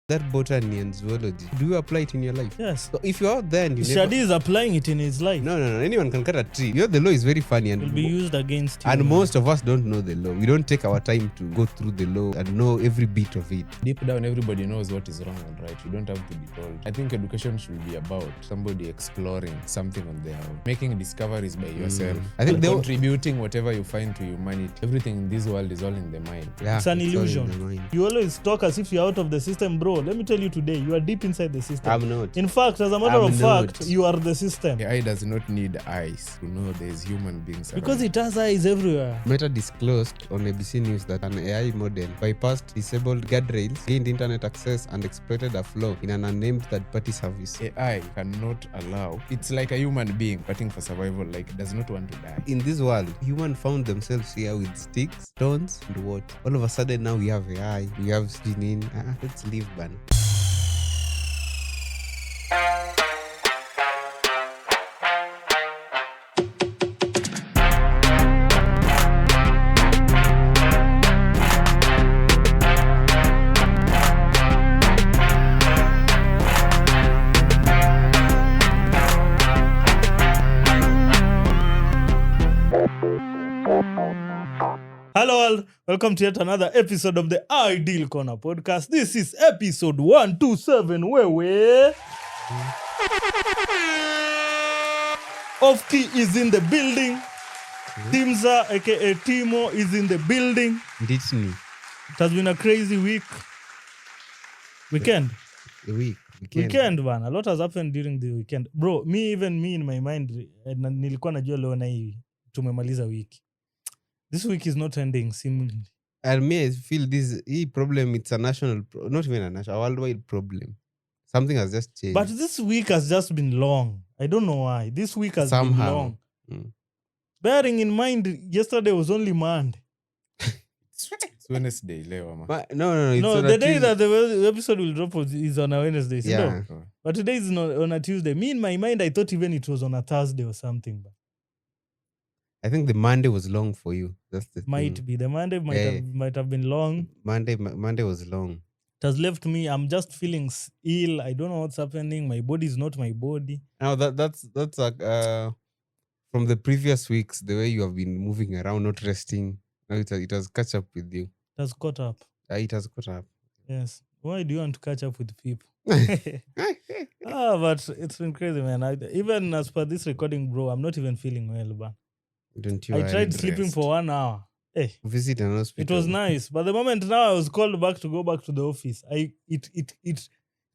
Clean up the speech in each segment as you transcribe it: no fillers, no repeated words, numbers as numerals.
that botany and zoology, do you apply it in your life? Yes. So if you're out there and you Shadi is applying it in his life. No. Anyone can cut a tree. The law is very funny and It will be used against you. And most of us don't know the law. We don't take our time to go through the law and know every bit of it. Deep down, everybody knows what is wrong and right. You don't have to be told. I think education should be about somebody exploring something on their own, making discoveries by yourself. I think contributing whatever you find to humanity. Everything in this world is all in the mind. Yeah, it's an illusion. You always talk as if you're out of the system, bro. Let me tell you today, you are deep inside the system. I'm not. In fact, as a matter of fact, you are the system. The eye does not need eyes to know there's human beings around. Because it has eyes everywhere. Meta disclosed on ABC News that an AI model bypassed disabled guardrails, gained internet access, and exploited a flaw in an unnamed third-party service. AI cannot allow. It's like a human being fighting for survival, like does not want to die. In this world, humans found themselves here with sticks, stones, and what? All of a sudden now we have AI, we have screening. Let's leave, man. Hello all, welcome to yet another episode of the Ideal Corner podcast. This is episode 127 where Ofki is in the building. Timza aka Timo is in the building. It's me. It has been a crazy weekend. Weekend man, a lot has happened during the weekend. Bro, me in my mind nilikuwa najua leo na hii tumemaliza wiki. This week is not ending seemingly. And me, I feel this problem, it's a national, not even a national, a worldwide problem. Something has just changed. But this week has just been long. I don't know why. This week has been long. Bearing in mind, yesterday was only Monday. It's Wednesday, Leo. No. It's no, the day that the episode will drop is on a Wednesday. Yeah. No? But today is on a Tuesday. Me in my mind, I thought even it was on a Thursday or something. But I think the Monday was long for you. That's the might thing. be. The Monday might have been long. Monday was long. It has left me. I'm just feeling ill. I don't know what's happening. My body is not my body. Now that's like from the previous weeks, the way you have been moving around, not resting. Now it has catch up with you. It has caught up. It has caught up. Yes. Why do you want to catch up with people? But it's been crazy, man. Even as per this recording, bro, I'm not even feeling well, but I tried sleeping for 1 hour. Hey, visit an hospital. It was nice, but the moment now I was called back to go back to the office, it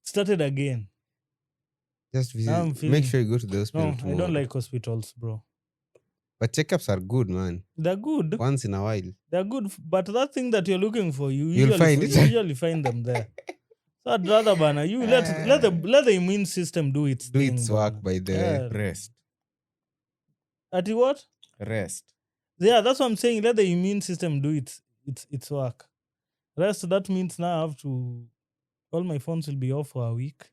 started again. Just visit. Make sure you go to the hospital. No, tomorrow. I don't like hospitals, bro. But checkups are good, man. They're good. Once in a while. They're good, but that thing that you're looking for, you You'll usually find them there. So I'd rather, Bana, you let the immune system do its thing. Do its work by the rest. At what? Rest. Yeah, that's what I'm saying. Let the immune system do its work. Rest, that means now I have to... All my phones will be off for a week.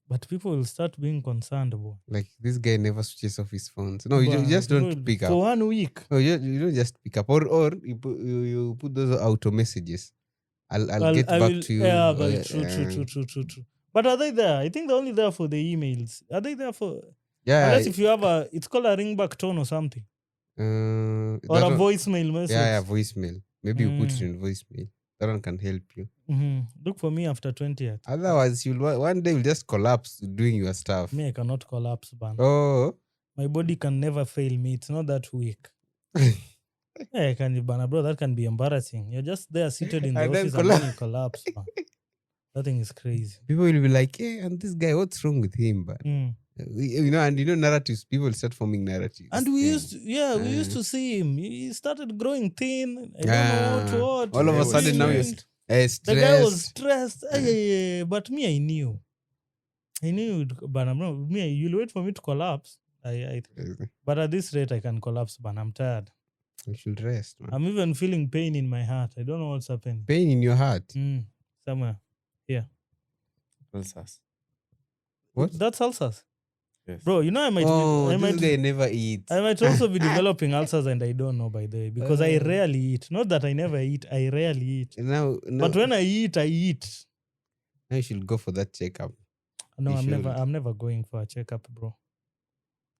But people will start being concerned about. Like, this guy never switches off his phones. No, you just don't pick up. For 1 week. No, you don't just pick up. Or you put those auto messages. I'll get back to you. Yeah, but true. But are they there? I think they're only there for the emails. Are they there for... Yeah. Unless if you have it's called a ringback tone or something. Or a voicemail message. Yeah, voicemail. Maybe you put it in voicemail. That one can help you. Look for me after 20th. Otherwise, one day you'll just collapse doing your stuff. Me, I cannot collapse, man. Oh. My body can never fail me. It's not that weak. I can, bro, that can be embarrassing. You're just there seated in the office and then you collapse, man. That thing is crazy. People will be like, hey, and this guy, what's wrong with him? But narratives, people start forming narratives. And we used to see him. He started growing thin. I don't know what. All of a sudden now you're stressed. The guy was stressed. But me, I knew. But me, you'll wait for me to collapse. But at this rate, I can collapse, but I'm tired. You should rest, man. I'm even feeling pain in my heart. I don't know what's happening. Pain in your heart? Somewhere. Yeah. Ulcers. What? That's ulcers. Yes. Bro, you know this guy never eats. I might also be developing ulcers and I don't know, by the way, because I rarely eat. Not that I never eat, I rarely eat. Now, but when I eat, Now you should go for that checkup. No, You I'm never going for a checkup, bro.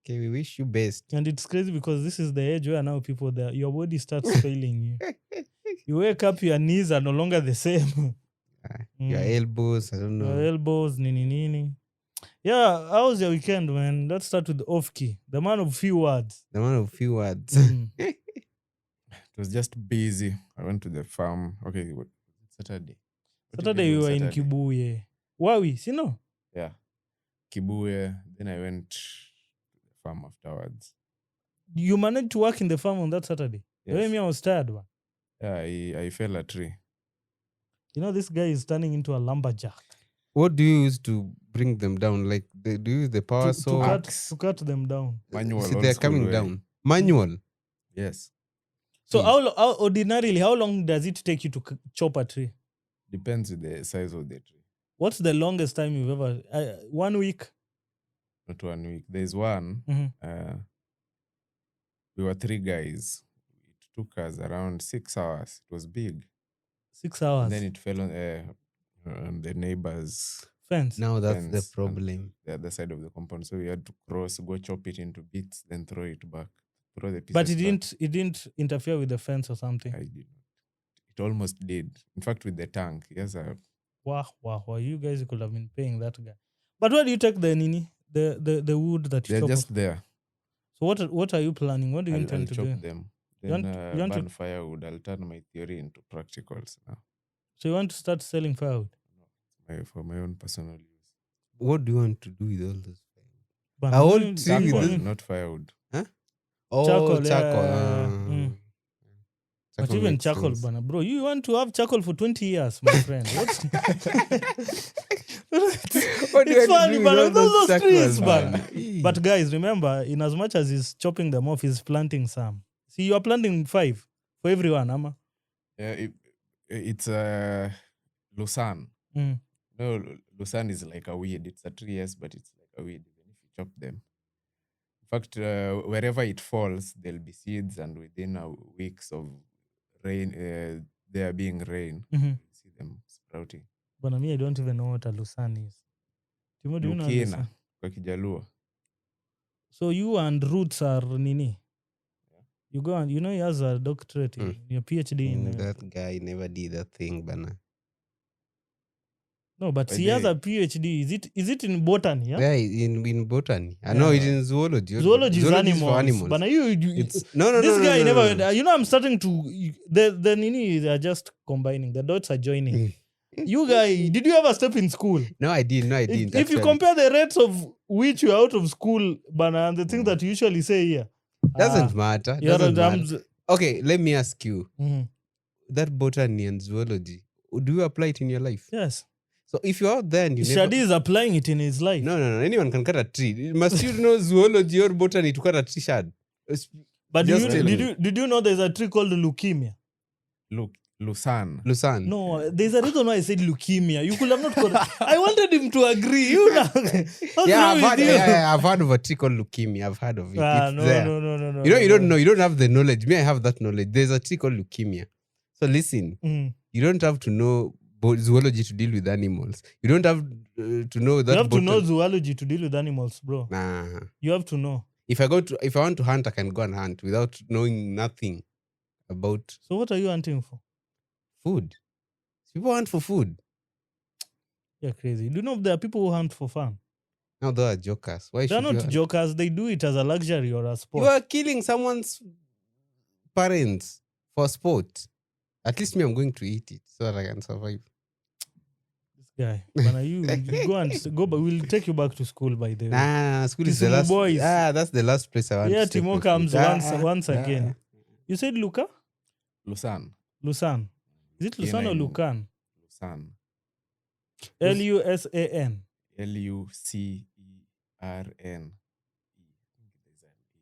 Okay, we wish you best. And it's crazy because this is the age where now people your body starts failing you. You wake up, your knees are no longer the same. Your elbows, I don't know. Your elbows, nini. Yeah, how was your weekend, man? Let's start with Off-Key, the man of few words. The man of few words. It was just busy. I went to the farm. Okay, Saturday. Saturday we were in Kibuye. Wawi, see no? Yeah. Kibuye. Then I went to the farm afterwards. You managed to work in the farm on that Saturday? Yes. Me, I was tired, man. Yeah, I fell a tree. You know, this guy is turning into a lumberjack. What do you use to bring them down? Like, do you use the power saw? To cut them down. Manual. See, they're coming down. Manual. Yes. So how ordinarily, how long does it take you to chop a tree? Depends on the size of the tree. What's the longest time you've ever... 1 week? Not 1 week. There's one. We were 3 guys. It took us around 6 hours. It was big. 6 hours? And then it fell on the neighbor's fence. Now that's the problem. The other side of the compound. So we had to cross, go chop it into bits, then throw it back. Throw the pieces But it back. didn't interfere with the fence or something? I did not. It almost did. In fact, with the tank. Yes, Wow. You guys could have been paying that guy. But where do you take the nini? The wood that you they're chop just off? there. So what are you planning? What do you intend to chop do? them. You Then want to- burn firewood. I'll turn my theory into practicals now. So you want to start selling firewood? For my own personal use. What do you want to do with all those? But I no, want to charcoal. with this- Not firewood. Oh, Charcoal, charcoal. But Charcoal even makes charcoal, sense. bana, bro, you want to have charcoal for 20 years, my friend. What's What do you it's want to funny, do with but all those charcoals, trees, man? man. But guys, remember, in as much as he's chopping them off, he's planting some. See, you are planting 5 for everyone, Ama. It's Lucerne. Mm. No, Lucerne is like a weed. It's a tree, yes, but it's like a weed, even if you chop them. In fact, wherever it falls, there'll be seeds, and within weeks of rain, there being rain, Mm-hmm. you see them sprouting. But me, I don't even know what a Lucerne is. Timo, do you know Lucerne? Lukina, kwa Kijaluo. So you and Roots are nini? You go and, he has a doctorate, your PhD in... That guy never did that thing, bana. No, but he has a PhD. Is it in botany? Yeah, in botany. I know it in zoology. Zoology is for animals. But no, this guy no, never. no. I'm starting to. The nini they are just combining. The dots are joining. You guy, did you ever step in school? No, I didn't. If you compare the rates of which you're out of school, bana, and the thing that you usually say here, doesn't matter. Doesn't matter. Okay, let me ask you. That botany and zoology, do you apply it in your life? Yes. So if you're out there and you Shadi is applying it in his life. No. Anyone can cut a tree. Must you know zoology or botany to cut a tree, Shad? But did you know there's a tree called leukemia? Lucerne. No, there's a reason why I said leukemia. You could have not called I wanted him to agree. You know. I've heard of a tree called leukemia. I've heard of it. No. You don't know. You don't have the knowledge. Me, I have that knowledge. There's a tree called leukemia. So listen, you don't have to know zoology to deal with animals. You don't have to know that. You have to know zoology to deal with animals, bro. Nah. You have to know. If I want to hunt, I can go and hunt without knowing nothing about. So what are you hunting for? Food. People hunt for food. You're crazy. Do you know there are people who hunt for fun? No, they are jokers. Why They're should not jokers. They do it as a luxury or a sport. You are killing someone's parents for sport. At least me, I'm going to eat it so that I can survive. This guy. You go and go, but we'll take you back to school by the way. Nah, school is the last. Boys. That's the last place I want to stay. Timo comes once again. You said Luca? Lucerne. Is it Lucerne or Lucan? Lucerne. Lusan. Lucern.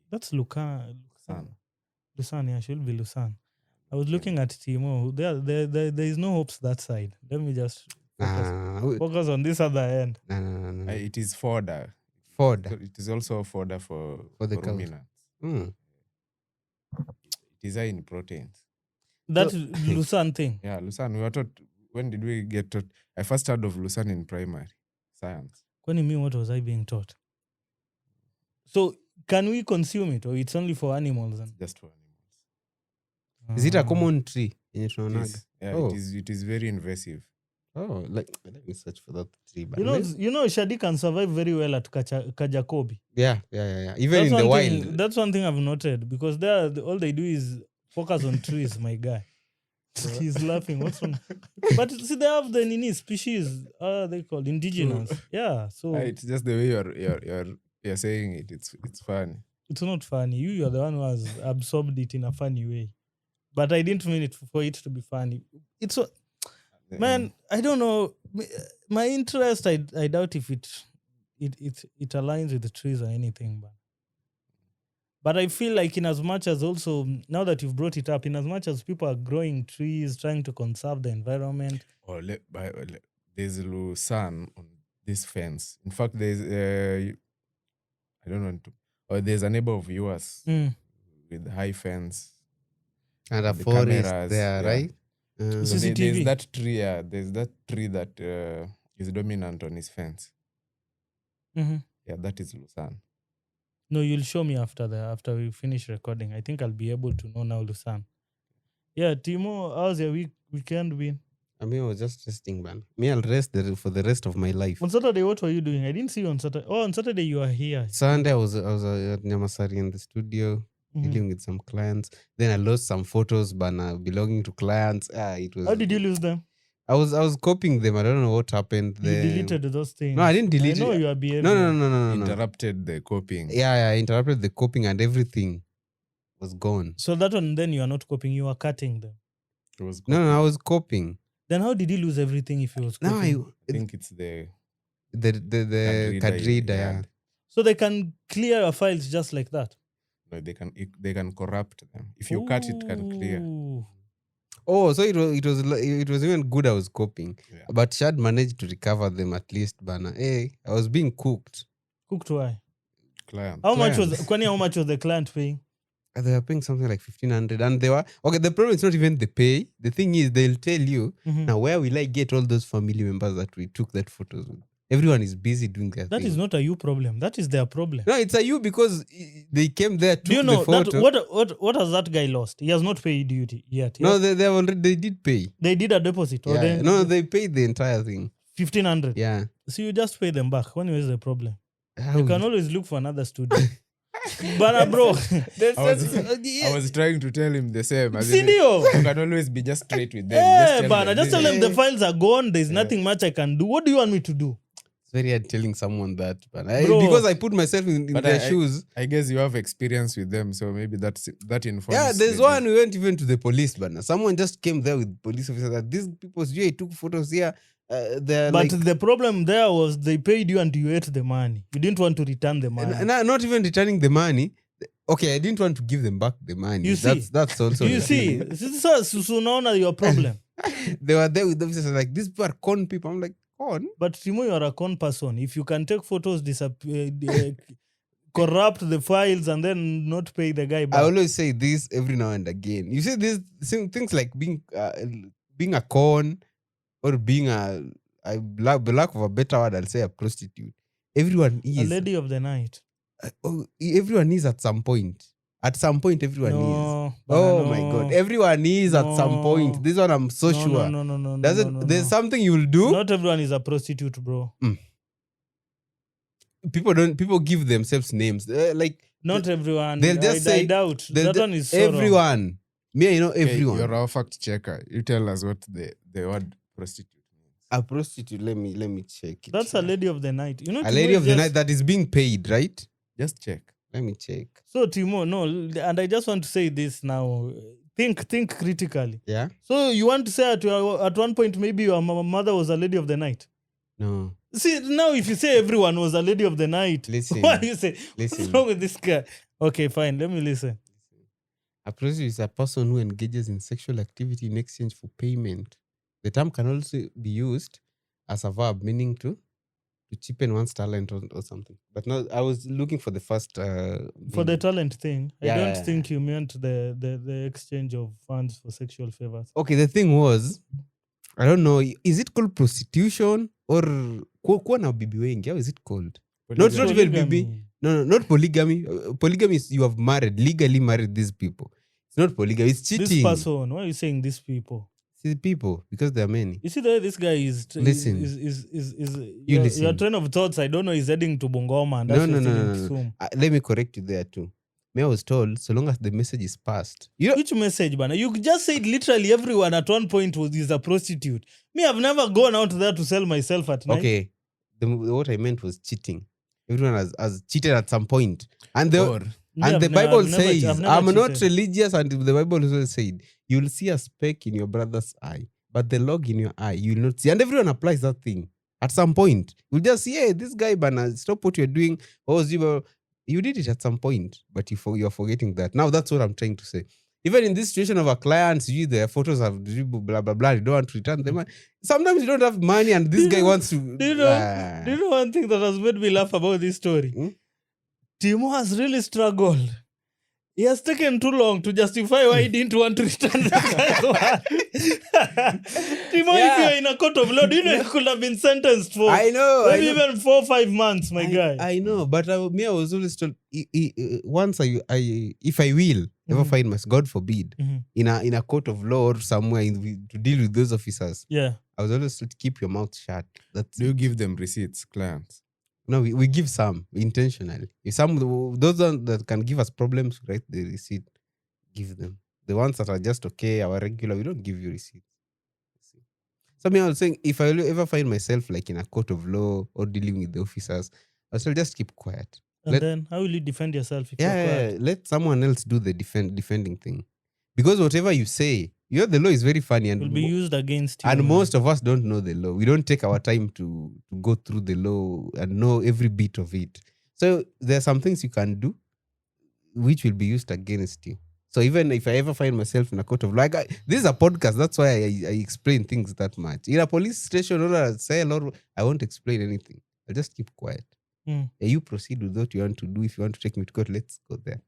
That's Lucan. Lucerne, yeah, should be Lucerne. I was looking at Timo. There is no hopes that side. Let me just focus on this other end. No. It is fodder. It is also fodder for the ruminants. It is high in proteins. That Lucerne thing. Yeah, Lucerne. We were taught when did we get taught? I first heard of Lucerne in primary science. Kwani me, what was I being taught? So can we consume it, or it's only for animals? It's just for animals. Is it a Ah. common tree? yenye It tunaonaga? is, yeah, Oh. it is very invasive. Oh, like let me search for that tree. But You know, Shadi can survive very well at Kajakobi. yeah. Even in the wild. That's one thing I've noted, because there all they do is focus on trees. My guy, he's laughing. What's wrong? But see, they have the Nini species. They called indigenous. Yeah, so It's just the way you're saying it. It's funny. it's not funny. You're the one who has absorbed it in a funny way. But I didn't mean it for it to be funny. It's man, I don't know. My interest, I doubt if it aligns with the trees or anything. But I feel like, in as much as also, now that you've brought it up, in as much as people are growing trees, trying to conserve the environment. There's Lucerne on this fence. In fact, there's I don't want to. Or there's a neighbor of yours with high fence And a the forest cameras, there, yeah. right? So So CCTV. there's that tree. Yeah, there's that tree that is dominant on his fence. Mhm. Yeah, that is Lucerne. No, you'll show me after we finish recording. I think I'll be able to know now, Lucerne. Yeah, Timo, how's your weekend been? I mean, I was just resting, man. Me, I'll rest for the rest of my life. On Saturday, what were you doing? I didn't see you on Saturday. Oh, on Saturday you were here. Sunday, I was at Nyamasari in the studio Mhm. dealing with some clients. Then I lost some photos, but belonging to clients. It was. How did you lose them? I was copying them. I don't know what happened. You deleted those things. No, I didn't delete I know it. you are behaving. No. Interrupted the copying. Yeah, I interrupted the copying and everything was gone. So that one, then you are not copying, you are cutting them. It was No, I was copying. Then how did he lose everything if he was No, copying? I think it's the the card reader, yeah. So they can clear your files just like that? No, they can corrupt them. If you cut it, can clear. Ooh. Oh, so it was even good I was copying. Yeah. But Shad managed to recover them at least, bana. Hey, I was being cooked. Cooked why? Client. How much was the client paying? They were paying something like 1,500, and they were okay. The problem is not even the pay. The thing is, they'll tell you Mhm. now, where will I get all those family members that we took that photos with? Everyone is busy doing their That thing. is not a you problem. That is their problem. No, it's a you because they came there, took Do you know the photo. that what has that guy lost? He has not paid duty yet. No, yes? they did pay. They did a deposit. Or Yeah. then No, they paid the entire thing. 1,500. Yeah. So you just pay them back. When is the problem? How- You can always look for another studio. But bro, I was trying to tell him the same. As in, Sindio. you can always be just straight with them. Just tell them the files are gone. There's nothing much I can do. What do you want me to do? It's very hard telling someone that, but Bro. because I put myself in But their shoes. I guess you have experience with them, so maybe that informs. Yeah, there's the- one we went even to the police, but someone just came there with police officers that these people took photos here. They're But like, the problem there was they paid you and you ate the money. You didn't want to return the money. not even returning the money. Okay, I didn't want to give them back the money. You see? That's also You the see, thing. so now your problem. They were there with the officers like, these people are con people. I'm like, con? But Timo, you are a con person. If you can take photos, corrupt the files, and then not pay the guy I back. always say this every now and again. You see these things like being a con or being a lack of a better word, I'll say a prostitute. Everyone A is. lady of the night. Everyone is at some point. At some point, everyone is. No. Oh my God. Everyone is at some No. point. This one I'm so sure. No. There's something you'll do. Not everyone is a prostitute, bro. People give themselves names. Like Not everyone. they'll just I say- doubt. they'll That ju- one is so wrong. everyone. Me, I know Okay, everyone. you're our fact checker. You tell us what the word prostitute means. A prostitute. Let me check it. That's a lady of the night. You know, A Timo lady is of the just- night that is being paid, right? Just check. Let me check. So Timo, no, and I just want to say this now. Think critically. Yeah? So you want to say at one point maybe your mother was a lady of the night? No. See, now if you say everyone was a lady of the night, Listen. what do you say? What's Listen. wrong with this guy? Okay, fine. Let me listen. A prostitute is a person who engages in sexual activity in exchange for payment. The term can also be used as a verb, meaning to cheapen one's talent or something. But no, I was looking for the first. For the meaning. talent thing, Yeah, I don't yeah, think you meant the exchange of funds for sexual favors. Okay, the thing was, I don't know. Is it called prostitution or kuwa na bibi wengi? How is it called? Not even bibi. Polygamy. No, not polygamy. Polygamy is you have legally married these people. It's not polygamy. It's cheating. This person, why are you saying these people? See, people, because there are many. You see the way this guy is Listen. You your listen. train of thoughts, I don't know, is heading to Bungoma and No, that's no, still no, in no, no. Kisumu. Let me correct you there too. Me, I was told so long as the message is passed. You know, Which message, bana? You just said literally everyone at one point is a prostitute. Me, I've never gone out there to sell myself at night. okay. What I meant was cheating. Everyone has cheated at some point, and the Or Me, and I've the never- Bible I've never- says, I've never "I'm not cheated. religious," and the Bible also said, "You'll see a speck in your brother's eye, but the log in your eye you will not see." And everyone applies that thing at some point. You just see, "Hey, this guy, bana, stop what you're doing." Oh, you did it at some point, but you're forgetting that. Now that's what I'm trying to say. Even in this situation of a client, their photos have blah blah blah. You don't want to return them. Sometimes you don't have money, and this guy wants to. Do you know one thing that has made me laugh about this story? Hmm? Timo has really struggled. He has taken too long to justify why he didn't want to return the guy's one. Timo, if you're in a court of law, do you know you could have been sentenced for I know. maybe even 4 or 5 months, my guy. I know, but I was always told once if I will ever Mhm. find myself, God forbid, Mhm. in a court of law or somewhere to deal with those officers, Yeah. I was always told to keep your mouth shut. That's do you it. give them receipts, clients? No, we give some intentionally. If those that can give us problems, write the receipt, give them. The ones that are just okay, our regular, we don't give you receipts. So I was saying, if I ever find myself like in a court of law or dealing with the officers, I shall just keep quiet. And then how will you defend yourself if you're quiet? Yeah, let someone else do the defending thing. Because whatever you say, the law is very funny, It will be used against you. and man. most of us don't know the law. We don't take our time to go through the law and know every bit of it. So there are some things you can do which will be used against you. So even if I ever find myself in a court of law, this is a podcast, that's why I explain things that much. In a police station or a cell, or I won't explain anything. I'll just keep quiet. Mm. Yeah, you proceed with what you want to do. If you want to take me to court, let's go there.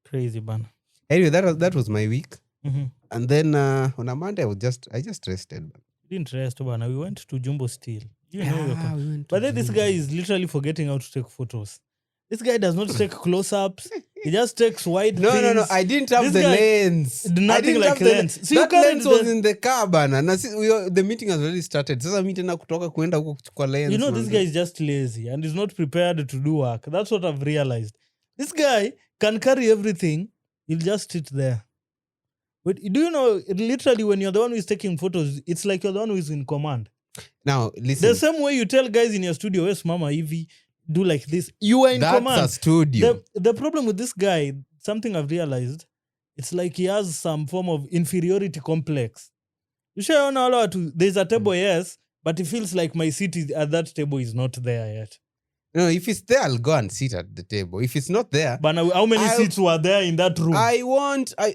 Crazy, man. Anyway, that was my week. Mm-hmm. And then on a Monday, I just rested. Didn't rest, bana. We went to Jumbo Steel. You know we were we went But to then this Jumbo. guy is literally forgetting how to take photos. This guy does not take close-ups. He just takes wide No. things. I didn't have This the guy lens. did I nothing didn't like have lens. So you that carried lens was the- in the car, bana. Na the meeting has already started. Sasa mimi tena kutoka kuenda huko kuchukua lens. You know, this manze. guy is just lazy and is not prepared to do work. That's what I've realized. This guy can carry everything. He'll just sit there. But do you know, literally, when you're the one who is taking photos, it's like you're the one who is in command. Now, listen. The same way you tell guys in your studio, yes, Mama, Evie, do like this. You are in That's command. a studio. The problem with this guy, something I've realized, it's like he has some form of inferiority complex. You sure know a lot? There's a table, yes, but it feels like my seat at that table is not there yet. No, if it's there, I'll go and sit at the table. If it's not there, But now, how many I'll- seats were there in that room?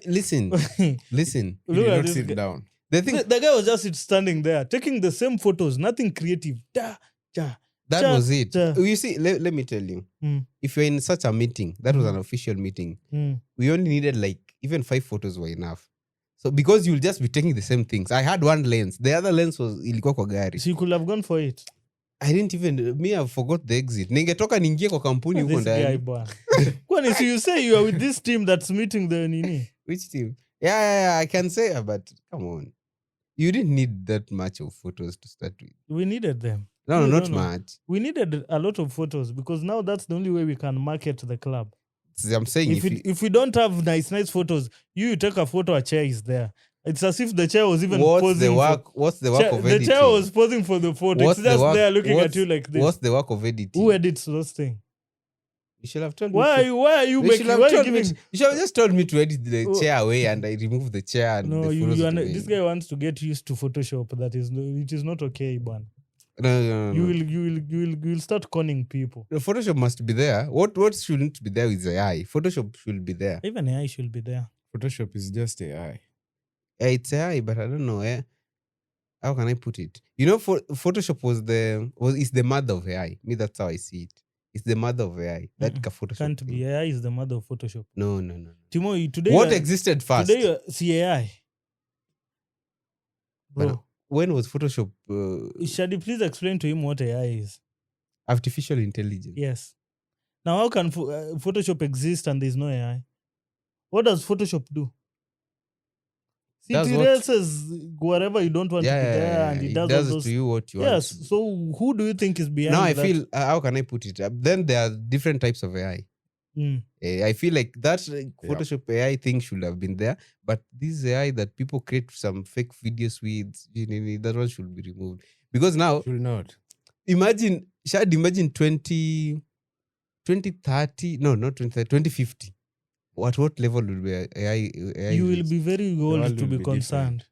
listen. Listen. He Look did at not this sit guy. down. The thing The guy was just standing there, taking the same photos, nothing creative. Da, da. that Cha, was it. cha. You see, let me tell you. Mm. If you're in such a meeting, that was an official meeting. Mm. We only needed like even 5 photos were enough. So because you'll just be taking the same things. I had one lens. The other lens was ilikuwa kwa gari. So you could have gone for it. I didn't even I forgot the exit. Ningetoka niingie kwa kampuni huko This guy, ndani. bwana. Kwani, so you say you are with this team that's meeting the nini? Which team? Yeah, I can say, but come on. You didn't need that much of photos to start with. We needed them. No, You not don't know. much. We needed a lot of photos because now that's the only way we can market the club. See, I'm saying If we don't have nice photos, you take a photo, a chair is there. It's as if the chair was even what's posing. the work of the editing? chair was posing for the photo. What's It's just the work- there looking at what's- you like this. What's the work of editing? Who edits those things? You should have told Why are me. you? Why are you You making? should have Why are you told me. giving? You should have just told me to edit the Oh. chair away and I remove the chair and No, the you photos are away. this guy wants to get used to Photoshop. That is, it is not okay, man. No. You will start conning people. The Photoshop must be there. What shouldn't be there is AI. Photoshop should be there. Even AI should be there. Photoshop is just AI. Yeah, it's AI, but I don't know. How can I put it? You know, Photoshop is the mother of AI. Me, that's how I see it. It's the mother of AI. That Photoshop Can't thing. be. AI is the mother of Photoshop. No. Timo, today What you are- existed first? Today you are- see AI. But Bro, when was Photoshop Shadi, please explain to him what AI is. artificial intelligence? Yes. Now, how can Photoshop exist and there's no AI? What does Photoshop do? See, it That's what. erases whatever you don't want to be there, and it It does all does to those. you what you want. Yes. To do. So, who do you think is behind Now I that? feel how can I put it? Then there are different types of AI. Mm. I feel like that Photoshop AI thing should have been there, but this AI that people create some fake videos with, that one should be removed. Because now, Should not. imagine 2030, no, not 2030, 2050. What level will be AI You will reach? be very The world old to will be be concerned.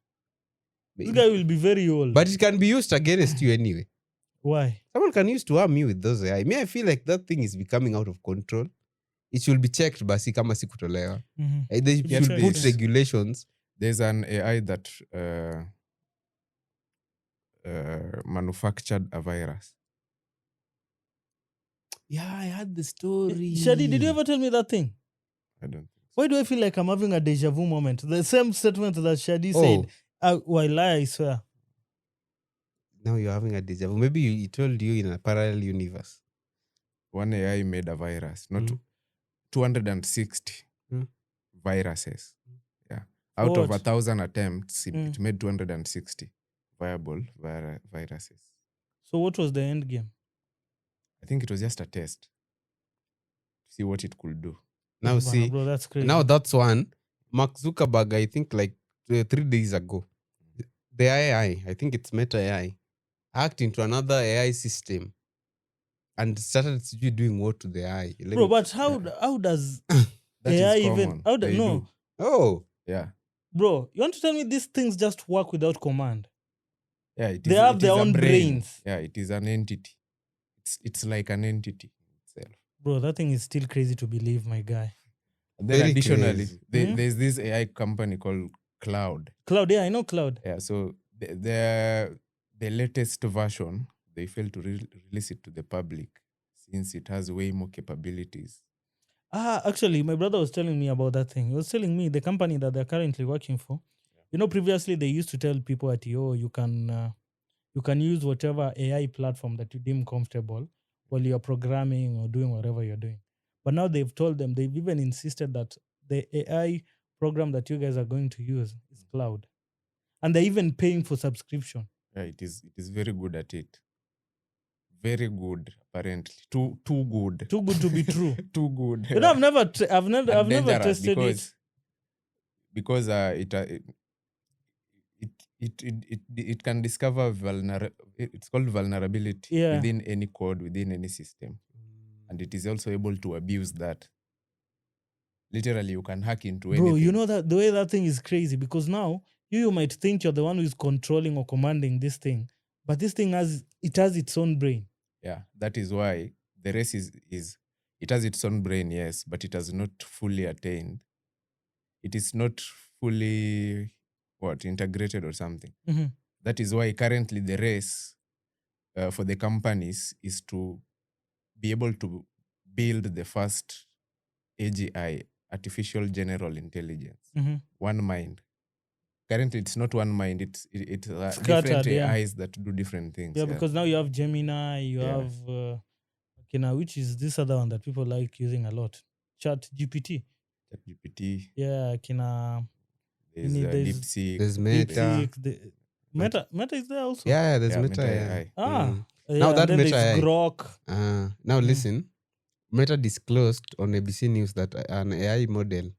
different. This guy will be very old. But it can be used against you anyway. Why? Someone can use to harm you with those AI. Me, I feel like that thing is becoming out of control. It should be checked, basi kama si kutolewa. Mhm. They Should be should checked, put yeah. regulations. There's an AI that manufactured a virus. Yeah, I had the story. Shadi, did you ever tell me that thing? I don't think so. Why do I feel like I'm having a deja vu moment? The same statement that Shadi Oh. said. I lie, I swear. Now you're having a deja vu. Maybe he told you in a parallel universe. One AI made a virus, not Mm. 260 Mm. viruses. Yeah. Out of What? 1,000 attempts, it Mm. made 260 viable viruses. So what was the end game? I think it was just a test to see what it could do. Now Bana, see, bro, that's crazy. now that's one. Mark Zuckerberg, I think like 3 days ago, the AI, I think it's Meta AI, hacked into another AI system and started doing what to the AI. Bro, but how does That is AI even common. how do, They no, do. Oh, Yeah. bro, you want to tell me these things just work without command? Yeah. It They is, have it their is a own brain. brains. Yeah. It is an entity. It's like an entity itself. Bro, that thing is still crazy to believe, my guy. And then Very additionally, crazy. there's this AI company called Cloud. Cloud, yeah, I know Cloud. Yeah, so the latest version, they failed to release it to the public since it has way more capabilities. Actually, my brother was telling me about that thing. He was telling me the company that they're currently working for. You know, previously they used to tell people at you can use whatever AI platform that you deem comfortable while you're programming or doing whatever you're doing. But now they've told them, they've even insisted that the AI program that you guys are going to use is cloud. And they're even paying for subscription. Yeah, it is very good at it. Very good, apparently. Too good. Too good to be true. Too good. You know, I've never Dangerous tested it. because it can discover it's called vulnerability Yeah. within any code, within any system. And it is also able to abuse that. Literally, you can hack into anything. Bro, you know that the way that thing is crazy, because now you might think you're the one who is controlling or commanding this thing, but this thing has its own brain. Yeah, that is why the race is it has its own brain, yes, but it has not fully attained. It is not fully integrated or something. Mhm. That is why currently the race for the companies is to be able to build the first AGI, artificial general intelligence, Mhm. one mind. Currently, it's not one mind. It's Scattered, different yeah. AIs that do different things. Yeah, because now you have Gemini, you Yeah. have which is this other one that people like using a lot, Chat GPT. ChatGPT, Yeah, there's there's DeepSeek, There's Meta. DeepSeek, Meta is there also. Yeah, there's Yeah, Meta. Meta Yeah. AI. Yeah, Now and that then Meta there's AI. Grok. Now Mm. listen, Meta disclosed on ABC News that an AI model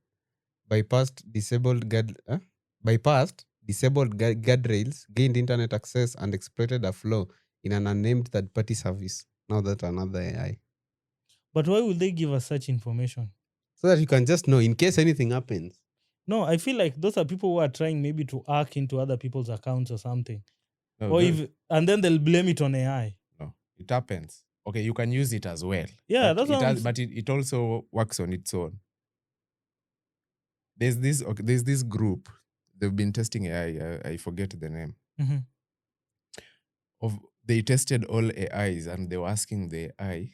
bypassed disabled guardrails, gained internet access, and exploited a flaw in an unnamed third-party service. Now that another AI, But why would they give us such information? so that you can just know in case anything happens. No, I feel like those are people who are trying maybe to hack into other people's accounts or something. No, Or no, and then they'll blame it on AI. no, it happens. Okay, you can use it as well. Yeah, but that's what I'm but it also works on its own. There's this group. They've been testing AI. I forget the name. Mhm. They tested all AIs and they were asking the AI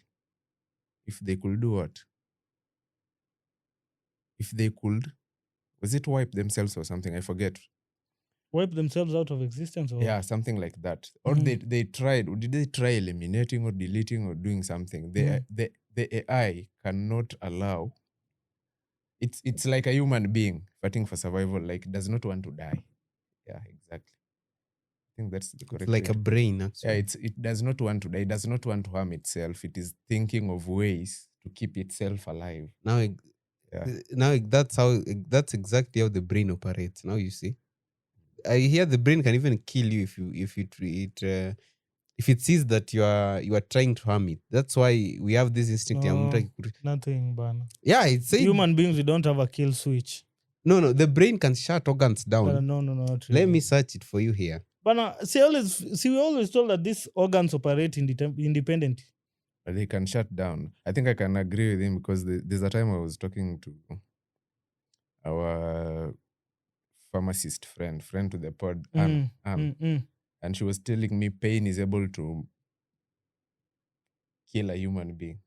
if they could do what? If they could, was it wipe themselves or something? I forget. wipe themselves out of existence. Or Yeah, something like that. Or they tried. Did they try eliminating or deleting or doing something? The AI cannot allow. It's like a human being fighting for survival. Like does not want to die. Yeah, exactly. I think that's the correct. It's like way a to- brain, Yeah, actually. it does not want to die. It does not want to harm itself. It is thinking of ways to keep itself alive. Now, Yeah. that's exactly how the brain operates. Now you see, I hear the brain can even kill you if it sees that you are trying to harm it. That's why we have this instinct. nothing, bana. Yeah, it's saying Human beings, we don't have a kill switch. no. The brain can shut organs down. No, not Let really. me search it for you here. Bana, we always told that these organs operate independently. But they can shut down. I think I can agree with him because there's a time I was talking to our pharmacist friend to the pod, Anne, and she was telling me pain is able to kill a human being.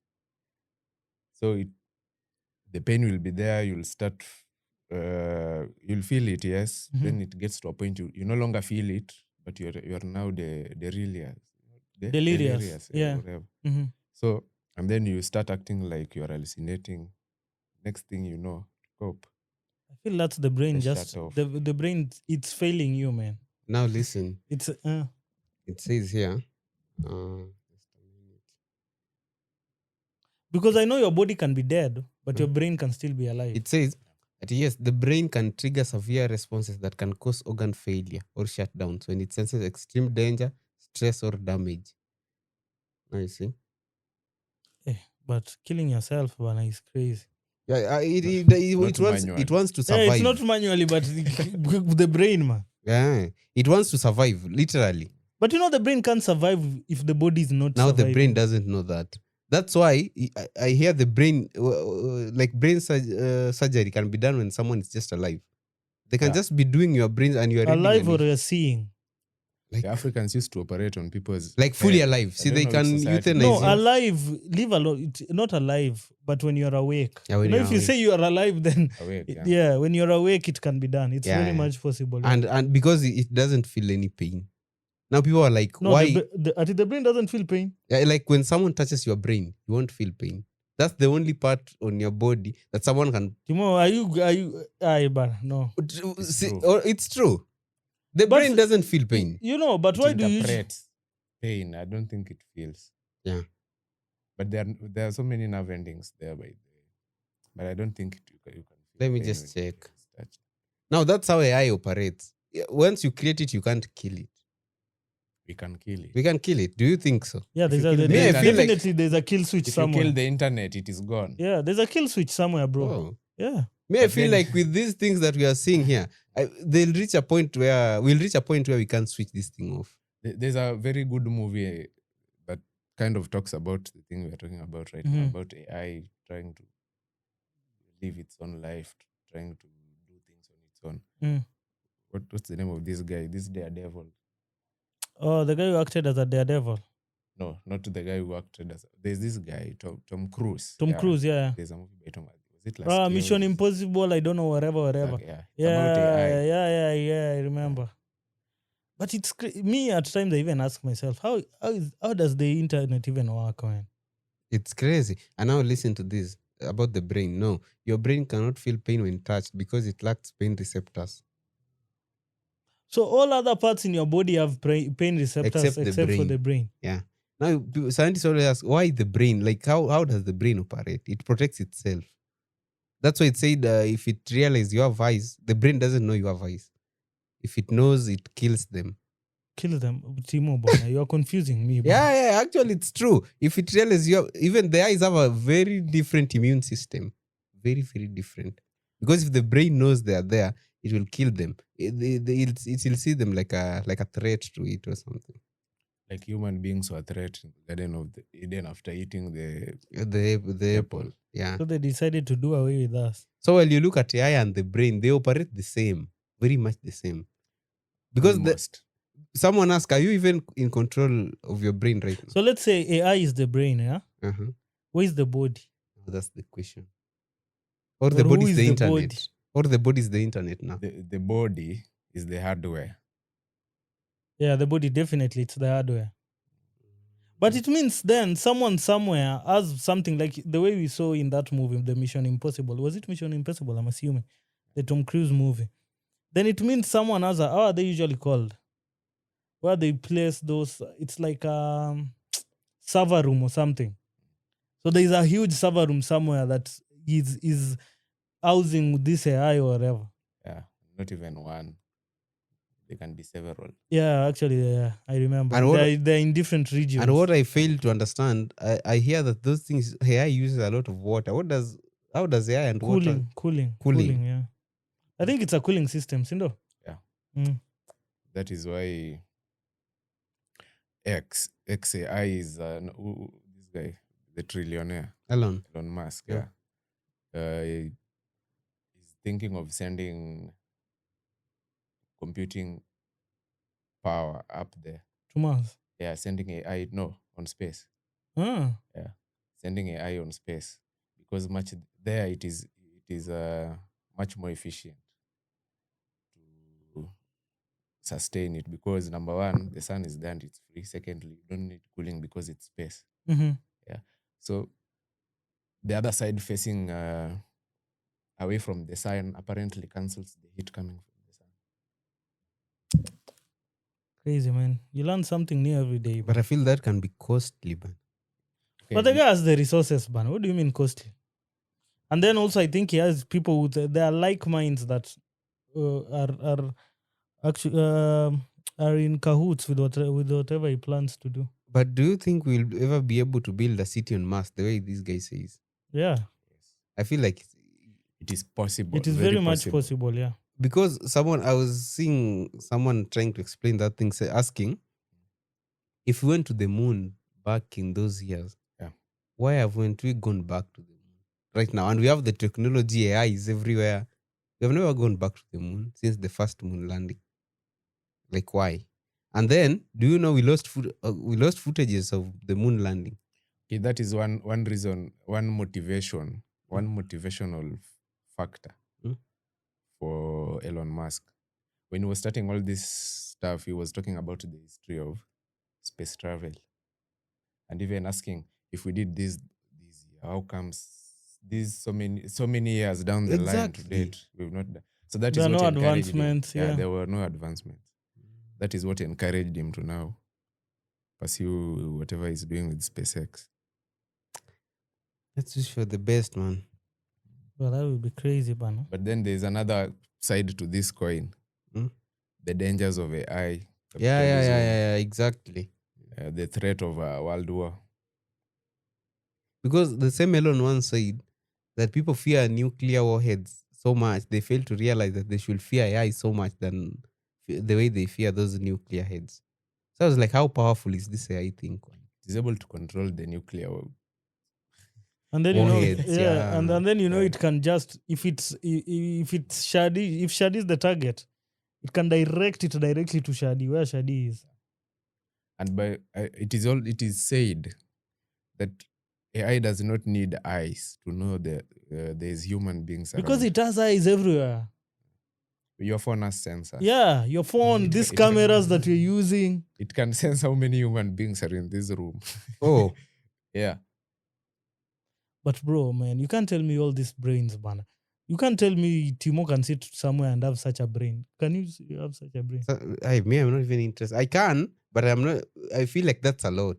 So the pain will be there. You'll start, you'll feel it, yes. Then it gets to a point you no longer feel it, but you're now delirious. Delirious, yeah. Whatever. So, and then you start acting like you're hallucinating. Next thing you know, cope. I feel that's the brain. They Just shut off. the brain. It's failing you, man. Now listen. It's It says here. Just a minute. because I know your body can be dead, but your brain can still be alive. It says that yes, the brain can trigger severe responses that can cause organ failure or shutdowns when it senses extreme danger, stress, or damage. Now you see. But killing yourself, bana, is crazy. Yeah, Not it wants to Yeah, survive. it's not manually, but the brain, man. Yeah, it wants to survive, literally. But the brain can't survive if the body is not Now surviving. the brain doesn't know that. That's why I hear the brain, like brain surgery can be done when someone is just alive. They can just be doing your brain and you're alive or you're seeing. like the Africans used to operate on people's like fully head. alive. I See, don't they know which can society. euthanize No, you. alive, live alone. Not alive, but when you're awake. Yeah, when if you're you awake. say you are alive, then Awake, yeah, when you're awake, it can be done. It's Yeah, very yeah. much possible. Yeah. And because it doesn't feel any pain. Now people are like, No, why? the brain doesn't feel pain. Yeah, like when someone touches your brain, you won't feel pain. That's the only part on your body that someone can. Timo, are you? No. See, true. or it's true. The But brain doesn't feel pain. But why do you? Interpret pain? I don't think it feels. Yeah. But there are so many nerve endings there, by the way. But I don't think you can feel Let me pain just when it check. is touched. Now that's how AI operates. Once you create it, you can't kill it. We can kill it. We can kill it. Do you think so? Yeah, If you there's kill a, the there's internet- definitely there's a kill switch If you somewhere. kill the internet, it is gone. Yeah, there's a kill switch somewhere, bro. Oh. Yeah. I But feel then- like with these things that we are seeing here, we'll reach a point where we can switch this thing off. There's a very good movie that kind of talks about the thing we're talking about right now, about AI trying to live its own life, trying to do things on its own. What's the name of this guy? This Daredevil. Oh, the guy who acted as a daredevil. No, not the guy who acted as. There's this guy, Tom Cruise. Tom Cruise, yeah. There's a movie by Tom. Was it last year? Mission Impossible, I don't know, whatever. Exactly, yeah. It's Yeah, about AI. yeah, I remember. But it's me at times I even ask myself, how does the internet even work, man? It's crazy. And now listen to this about the brain. No, your brain cannot feel pain when touched because it lacks pain receptors. So all other parts in your body have pain receptors Except the except for brain. the brain. Yeah. Now scientists always ask, why the brain? Like how does the brain operate? It protects itself. That's why it said if it realizes you have eyes, the brain doesn't know you have eyes. If it knows, it kills them. Kill them. Timo, Bona, you are confusing me. Bona. Yeah, actually it's true. If it realizes even the eyes have a very different immune system. Very, very different. Because if the brain knows they are there, it will kill them. It will see them like a threat to it or something. Like human beings were threat in the Garden of the Eden after eating The apple. Yeah. So they decided to do away with us. So when you look at AI and the brain, they operate the same. Very much the same. Because someone asked, are you even in control of your brain right now? So let's say AI is the brain, yeah? Uh-huh. Where is the body? That's the question. Or the who body is is the the internet. body? Or the body is the internet now. the body is the hardware. Yeah, the body definitely it's the hardware. But it means then someone somewhere has something like the way we saw in that movie, the Mission Impossible. Was it Mission Impossible? I'm assuming the Tom Cruise movie. Then it means someone has how are they usually called? Where they place those, it's like server room or something. So there is a huge server room somewhere that is housing this AI or whatever. Yeah, not even one. They can be several. Yeah, actually, yeah, I remember. And what- They're in different regions. And what I fail to understand, I hear that those things AI uses a lot of water. How does AI and water Cooling, yeah. I think it's a cooling system, Sindo. Yeah. Mm. That is why XAI is this guy, the trillionaire, Elon? Elon Musk. Yeah. He's thinking of sending computing power up there. To Mars. Yeah, sending AI on space. Ah. Yeah, sending AI on space because much there it is much more efficient to sustain it because number one, the sun is there and it's free. Secondly, you don't need cooling because it's space. Mm-hmm. Yeah, so the other side facing away from the sun apparently cancels the heat coming from the sun. Crazy, man. You learn something new every day. But I feel that can be costly, man. Okay, But the guy has the resources, man. What do you mean costly? And then also, I think he has people with they are like minds that are actually are in cahoots with whatever he plans to do. But do you think we'll ever be able to build a city on Mars the way this guy says? Yeah, I feel like it is possible. it is very much possible. Yeah. because I was seeing someone trying to explain that thing, asking if we went to the moon back in those years, Yeah. why haven't we gone back to the moon right now? And we have the technology, AI is everywhere. We have never gone back to the moon since the first moon landing. Like why? And then, do you know we lost footages of the moon landing? Okay, that is one reason, one motivational factor Mm. for Elon Musk. When he was starting all this stuff, he was talking about the history of space travel, and even asking if we did this year, how comes these so many years down the line to Exactly. date we've not done. So that There is are what no encouraged him. advancements, yeah. There were no advancements. That is what encouraged him to now pursue whatever he's doing with SpaceX. Let's wish for the best, man. Well, that would be crazy, man. But then there's another side to this coin. Mm. The dangers of AI. Yeah, exactly. The threat of a world war. Because the same Elon once said that people fear nuclear warheads so much, they fail to realize that they should fear AI so much than the way they fear those nuclear heads. So I was like, how powerful is this AI thing? It is able to control the nuclear. And then Warheads, yeah, and then Yeah. it can just if it's Shadi, if Shadi is the target, it can direct it directly to Shadi where Shadi is. And by it is said that AI does not need eyes to know that there's human beings around. Because it has eyes everywhere. Your phone has sensors. Yeah, your phone, these cameras that you're using. It can sense how many human beings are in this room. Oh, Yeah. But bro, man, you can't tell me all these brains, man. You can't tell me Timo can sit somewhere and have such a brain. Can you have such a brain? so, I'm not even interested. I can, but I'm not. I feel like that's a lot.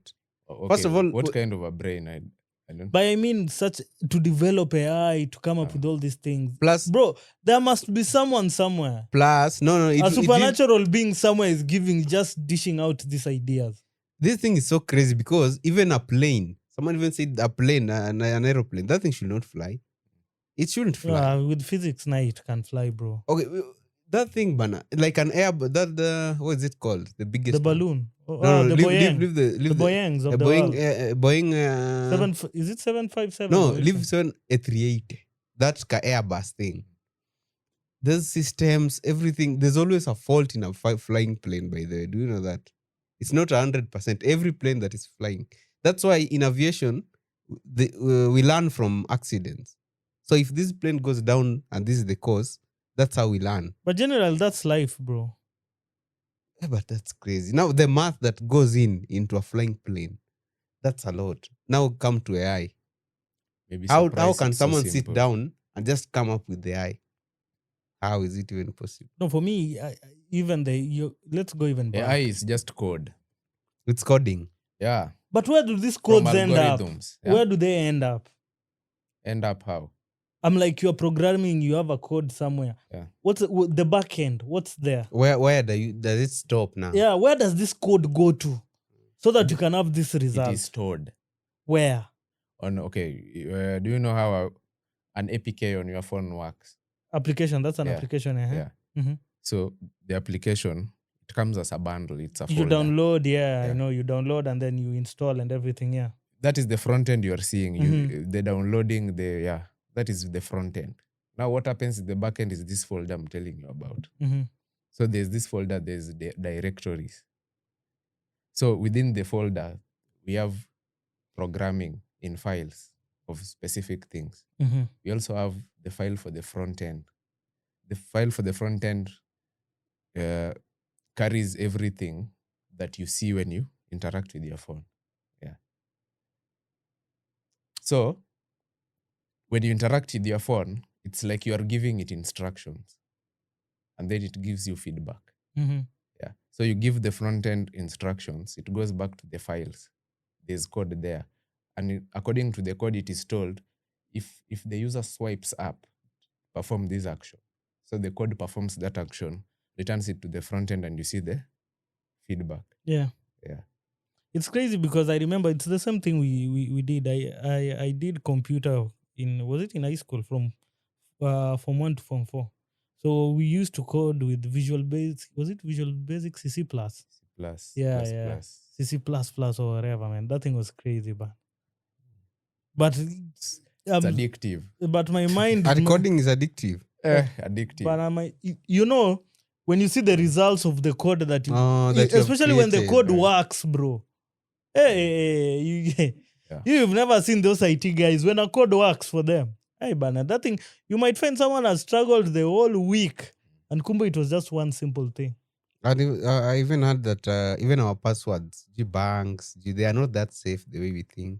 Okay, First of all, what kind of a brain? I don't. But I mean, such to develop AI to come up with all these things. Plus, Bro, there must be someone somewhere. no, A supernatural being somewhere is just dishing out these ideas. This thing is so crazy because even a plane, someone even said a plane, an aeroplane, that thing should not fly. It shouldn't fly. With physics, now it can fly, bro. Okay, that thing, bana, like an air, the what is it called? The biggest The one. balloon. No, the Boeing. leave The Boeings of the Boeing, world. Boeing. Is it 757? No, leave 738. That's ka Airbus thing. Those systems, everything. There's always a fault in a flying plane. By the way, do you know that? It's not 100%. Every plane that is flying. That's why in aviation, we learn from accidents. So if this plane goes down and this is the cause, That's how we learn. But general, that's life, bro. But that's crazy. Now the math that goes into a flying plane, that's a lot. Now come to AI. Maybe How surprise can it's so someone sit simple. down and just come up with the AI? How is it even possible? No, for me, even let's go even back. AI is just code. It's coding. Yeah. But where do these From codes end up? algorithms. Yeah? Where do they end up? End up how? I'm like, you're programming, you have a code somewhere. Yeah. What's the back end? What's there? Where does it stop now? Yeah, where does this code go to? So that you can have this result. It is stored. Where? Do you know how an APK on your phone works? Application, that's an Yeah, application. Yeah. Mhm. So the application, it comes as a bundle. It's a You folder. download, Yeah. I know, you download and then you install and everything, yeah. That is the front end you're seeing. The downloading, that is the front end. Now what happens in the back end is this folder I'm telling you about. Mhm. So there's this folder, there's the directories. So within the folder, we have programming in files of specific things. Mhm. We also have the file for the front end. The file for the front end carries everything that you see when you interact with your phone. Yeah. So when you interact with your phone, it's like you are giving it instructions, and then it gives you feedback. Mhm. Yeah. So you give the front end instructions, it goes back to the files. There's code there. And according to the code, it is told if the user swipes up, perform this action. So the code performs that action, returns it to the front end, and you see the feedback. Yeah. Yeah. It's crazy because I remember it's the same thing we did. I did computer was it in high school from 1 to form 4. So we used to code with Visual Basic. Was it Visual Basic CC+? Plus, Yeah, plus, yeah. plus. CC++ or whatever, man. That thing was crazy, but It's addictive. but my mind And coding is addictive. Addictive. but when you see the results of the code that you That you have especially when the created, code right? works, bro. Hey, you've never seen those IT guys when a code works for them. Hey, Bana, that thing, you might find someone has struggled the whole week, and kumbo it was just one simple thing. And I even heard that even our passwords, banks, they are not that safe the way we think.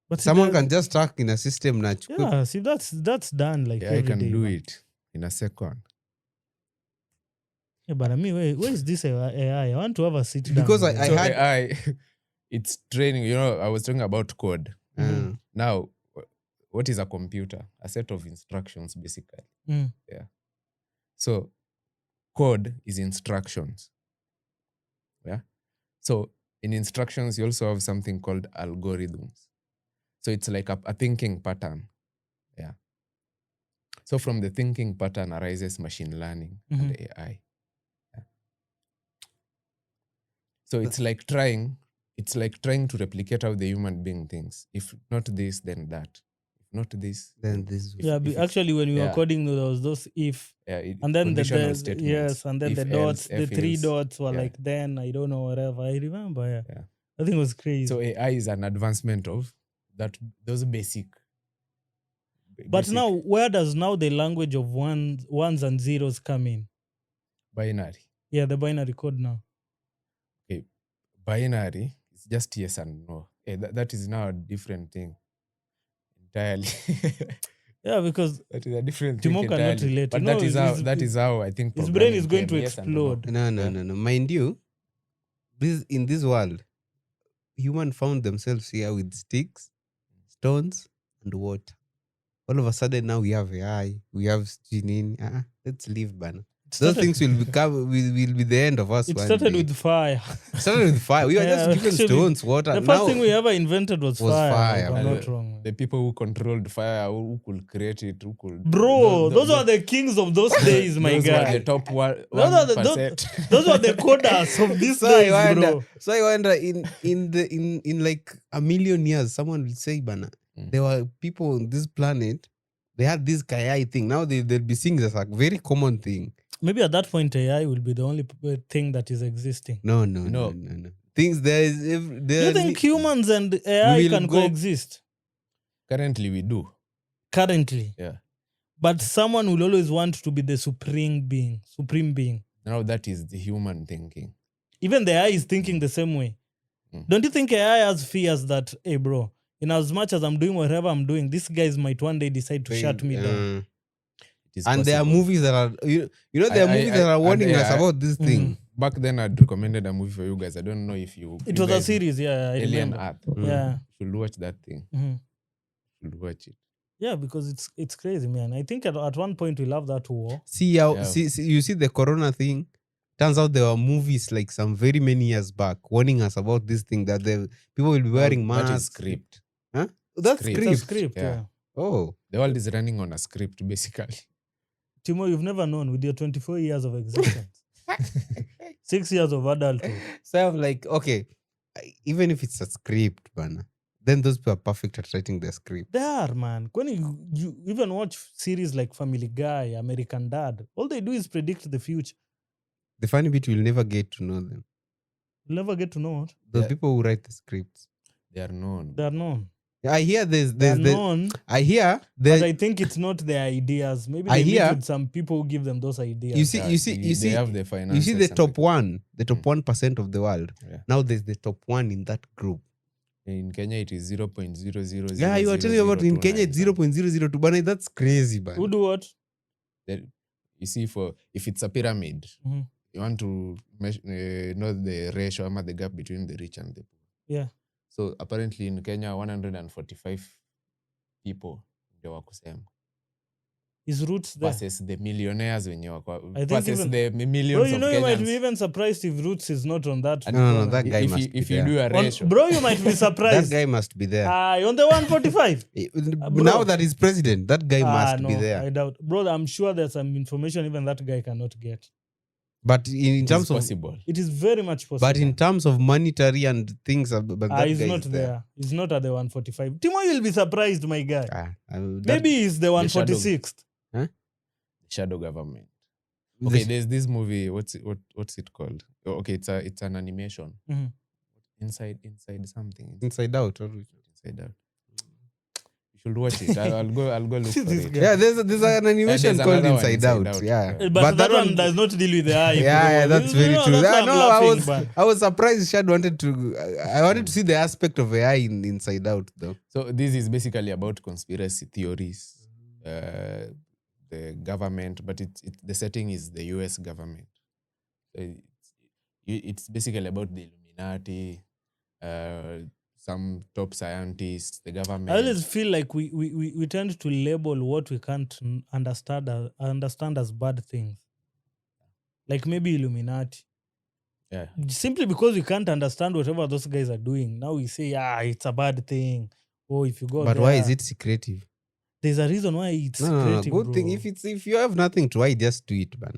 But see, Someone can just track in a system. yeah, see, that's done like I every can day, do man. it in a second. Yeah, but I mean, where is this AI? I want to have a sit down. Because with it. So had- AI, it's training. I was talking about code. Mhm. Now, what is a computer? A set of instructions, basically. Mm. Yeah. So, code is instructions. Yeah. So, in instructions, you also have something called algorithms. So, it's like a thinking pattern. Yeah. So, from the thinking pattern arises machine learning and AI. Yeah. So, it's like trying to replicate how the human being thinks. If not this, then that. If not this, then this. Yeah, actually, when we were coding, there was those if, and then conditional statements. yes, and then If, the dots, else, the if, 3 else. dots were Yeah. like then, I don't know, whatever. I remember, Yeah. I think it was crazy. So AI is an advancement of those basic. But now, where does now the language of ones and zeros come in? Binary. Yeah, the binary code now. Okay. Binary is just yes and no. That is now a different thing entirely. Yeah, because that is a different thing Timo cannot entirely. relate. But that is how I think his brain is programming going came, to yes and no. explode. No. Mind you, in this world, humans found themselves here with sticks, stones, and water. All of a sudden, now we have AI, we have Ginin. Let's leave, Bana. Those things will be the end of us. It one started day. with fire. Started with fire. We were Yeah, just given actually, stones, water. The Now, first thing we ever invented was fire. If I'm And not wrong. the people who controlled fire, who could create it, who could. Bro, those are the kings of those days, my those guy. were the top 1%. Those are the coders of these so days, I wonder, bro. So I wonder, in like a million years, someone will say, Bana, there were people on this planet. They had this AI thing. Now they'll be seeing this like very common thing. Maybe at that point, AI will be the only thing that is existing. No. Things there is. Do you think humans and AI can coexist? Currently, we do. Currently. Yeah. But someone will always want to be the supreme being. Now that is the human thinking. Even the AI is thinking the same way. Mm. Don't you think AI has fears that, hey, bro, in as much as I'm doing whatever I'm doing, these guys might one day decide to shut me down. It is And there are possible. movies that are there are movies that are warning us about this thing. Back then, I'd recommended a movie for you guys. I don't know if you. It you was a guys- series, yeah, I Alien remember. Earth. Yeah. You should watch that thing. Mhm. You should watch it. Yeah, because it's crazy, man. I think at one point we'll have that war. See how Yeah. see you see the corona thing. Turns out there were movies like some very many years back warning us about this thing that the people will be wearing That is masks. script. Huh? That's Script. It's script. a script, Yeah. yeah. Oh, The world is running on a script, basically. Timo, you've never known with your 24 years of existence, 6 years of adulthood. so I'm like, okay, even if it's a script, man, then those people are perfect at writing their script. They are, man. When you even watch series like Family Guy, American Dad, all they do is predict the future. The funny bit, we'll never get to know them. You'll never get to know it. The Yeah. people who write the scripts. They are known. They are known. I hear They there's are the known, I hear but there's I think it's not their ideas. Maybe I they meet hear- with some people who give them those ideas. you see Yeah, you see you they see have the you finances. see the and top the top Mm. 1% of the world. Yeah. Now there's the top 1 in that group. In Kenya, it is 0.00. Yeah, you are telling me about in Kenya it's 0.002, but that's crazy, man. Who do what? You see, if it's a pyramid, Mhm. you want to know the ratio, the gap between the rich and the poor. Yeah. So apparently in Kenya, 145 people ndio wako same His roots there. versus the millionaires wenye wako I think versus even- the Bro, millions you know of you might Kenyans. be even surprised if Roots is not on that. No, that guy if must you, be if you there. do a On- ratio, bro, you might be That surprised. guy must be there. On the 145. Now bro. that he's president, that guy must no, be there. I doubt. Bro, I'm sure there's some information even that guy cannot get. But in it is terms of possible. It is very much possible. but in terms of monetary and things, but that he's guy not is there. He's not at the 145. Timo, you'll be surprised, my guy. That- Maybe he's the 146th. Shadow government. the- Okay, there's this movie. What's it called? Oh, okay, it's an animation. Mhm. Inside something. Inside Out. Inside out. You should watch it. I'll go look for This it. guy. Yeah, there's an animation there's called another one, Inside Out. Yeah, But that one does not deal with the eye. Yeah, bro. that's very true. That's why I I'm know. laughing, I was surprised Shad wanted to. I wanted to see the aspect of AI in Inside Out, though. So this is basically about conspiracy theories, the government, but the setting is the US government. So it's basically about the Illuminati, some top scientists, the government. I always feel like we tend to label what we can't understand as bad things. Like maybe Illuminati. Yeah. Simply because we can't understand whatever those guys are doing. Now we say, it's a bad thing. Oh, if you go But there, why is it secretive? There's a reason why it's No, secretive, good bro. thing. If you have nothing to hide, just do it, man.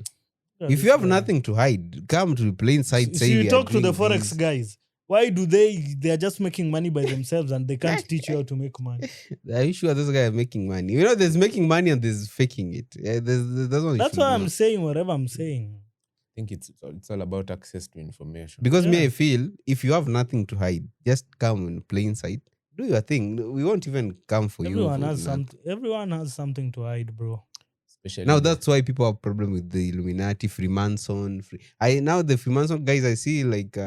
Yeah, If this you have guy. nothing to hide, come to plain sight. So Say you we are talk to the doing Forex this. guys. Why do they're just making money by themselves and they can't teach you how to make money? Are you sure those guys are making money? You know, there's making money and there's faking it. Yeah, that's what That's you why should I'm know. saying whatever I'm saying. I think it's all about access to information. Because me, Yeah. I feel if you have nothing to hide, just come in plain sight. Do your thing. We won't even come for Everyone you. has something. Everyone has something to hide, bro. Especially Now that's why people have problem with the Illuminati, Freemason. Now the Freemason guys I see like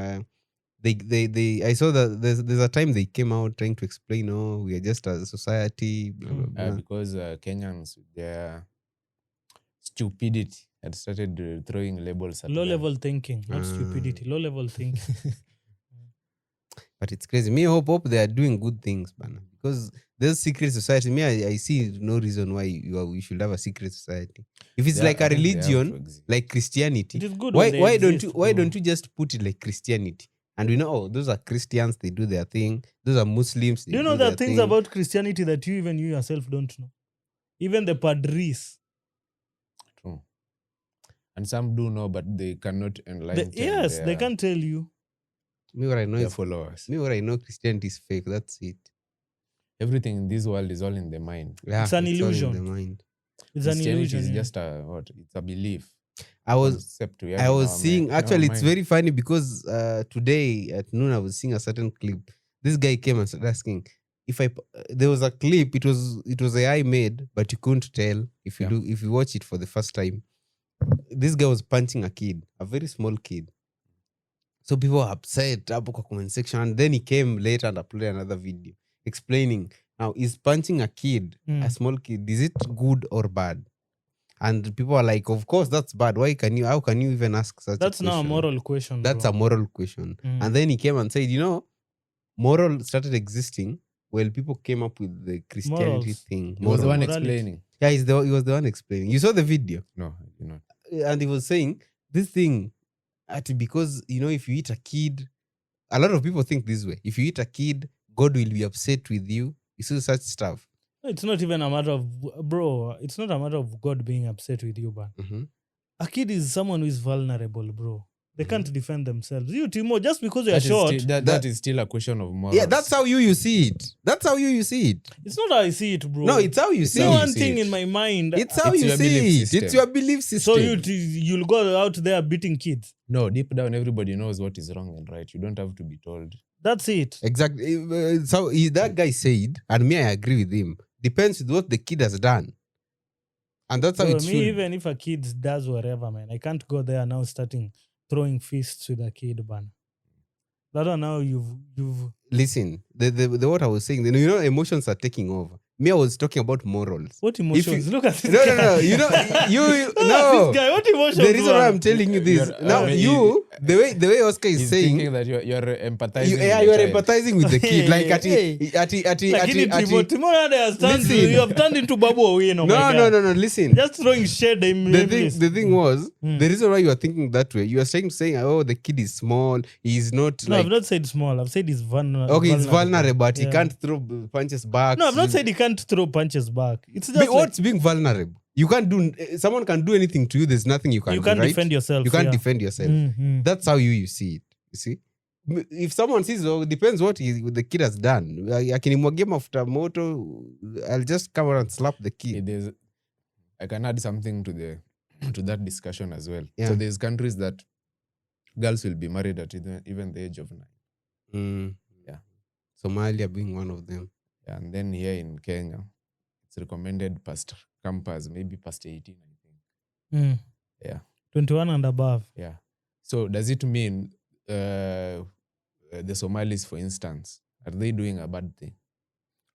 they I saw that there's a time they came out trying to explain, oh, we are just a society, blah, blah, blah. because Kenyans, their stupidity had started throwing labels at Low them. level thinking, not stupidity. Low level thinking. But it's crazy. Me, hope they are doing good things, man. Because there's secret society. Me, I see no reason why we should have a secret society. If it's They like are- a I think they have to religion, exist. like Christianity, It is good. why when they why don't exist, you why bro. don't you just put it like Christianity? And we know, oh, those are Christians, they do their thing. Those are Muslims, they Do you know do there are their things thing. about Christianity that you yourself don't know? Even the padris. True. And some do know, but they cannot enlighten Yes, they their, can tell you. Me, what I know their is followers. me, what I know Christianity is fake. That's it. Everything in this world is all in the mind. Yeah, It's an all in illusion. the mind. It's an Christianity illusion. is yeah. just it's a belief. I was concept we have I in was our seeing in our actually it's mind. very funny because today at noon I was seeing a certain clip. This guy came and started asking, if there was a clip, it was AI made, but you couldn't tell if you Yeah. if you watch it for the first time. This guy was punching a kid, a very small kid. So people were upset hapo kwa comment section, and then he came later and uploaded another video explaining, now is punching a kid, a small kid, is it good or bad? And people are like, of course that's bad. How can you even ask such That's a question? now a moral question. That's bro. a moral question. And then he came and said, moral started existing when people came up with the Christianity Morals. thing. He was the one Morality. explaining. Yeah, he was the one explaining. You saw the video? No, I did not. And he was saying this thing, because if you eat a kid, a lot of people think this way. If you eat a kid, God will be upset with you. You see such stuff. It's not even a matter of, bro, it's not a matter of God being upset with you, but a kid is someone who is vulnerable, bro. They can't defend themselves. You, Timo, just because you're short. That is still a question of morals. Yeah, that's how you see it. That's how you see it. It's not how I see it, bro. No, it's how you It's see no it. one thing in my mind. It's how It's you your belief see it. system. It's your belief system. So you'll go out there beating kids. No, deep down, everybody knows what is wrong and right. You don't have to be told. That's it. Exactly. So that guy said, and me, I agree with him. Depends with what the kid has done, and that's how Bro, it should. even if a kid does whatever, man, I can't go there now starting throwing fists with a kid, man. I don't know. You've Listen, the what I was saying, emotions are taking over. Me, I was talking about morals. what emotions? Look at this No, guy. no, no. You Look at no. this guy. What emotions? The reason why man? I'm telling you this You're- now, the way Oscar is He's saying, thinking that you're empathizing. you with are the child. empathizing with the kid, like Lakini Timo understands Listen. you have turned into Babu Owino. No. Listen, Just throwing shade the thing was Mm. the reason why you are thinking that way. You are saying, oh, the kid is small. He's not No, like I've not said small. I've said he's vulnerable. okay, he's vulnerable, but he Yeah. can't throw punches back. No, I've not said he can't throw punches back. It's just like, What's being vulnerable? You can't do. Someone can do anything to you. There's nothing you can you do. can't Right? defend yourself. You can't yeah. defend yourself. Mhm. That's how you see it. You see, if someone sees, depends what the kid has done. Akinimwagia mafuta moto, I'll just come around and slap the kid. I can add something to that discussion as well. Yeah. So there's countries that girls will be married at even the age of 9. Yeah. Somalia being one of them. Yeah, and then here in Kenya, it's recommended past campers, maybe past 18, I think. Mm. Yeah. 21 and above. Yeah. So does it mean the Somalis, for instance, are they doing a bad thing?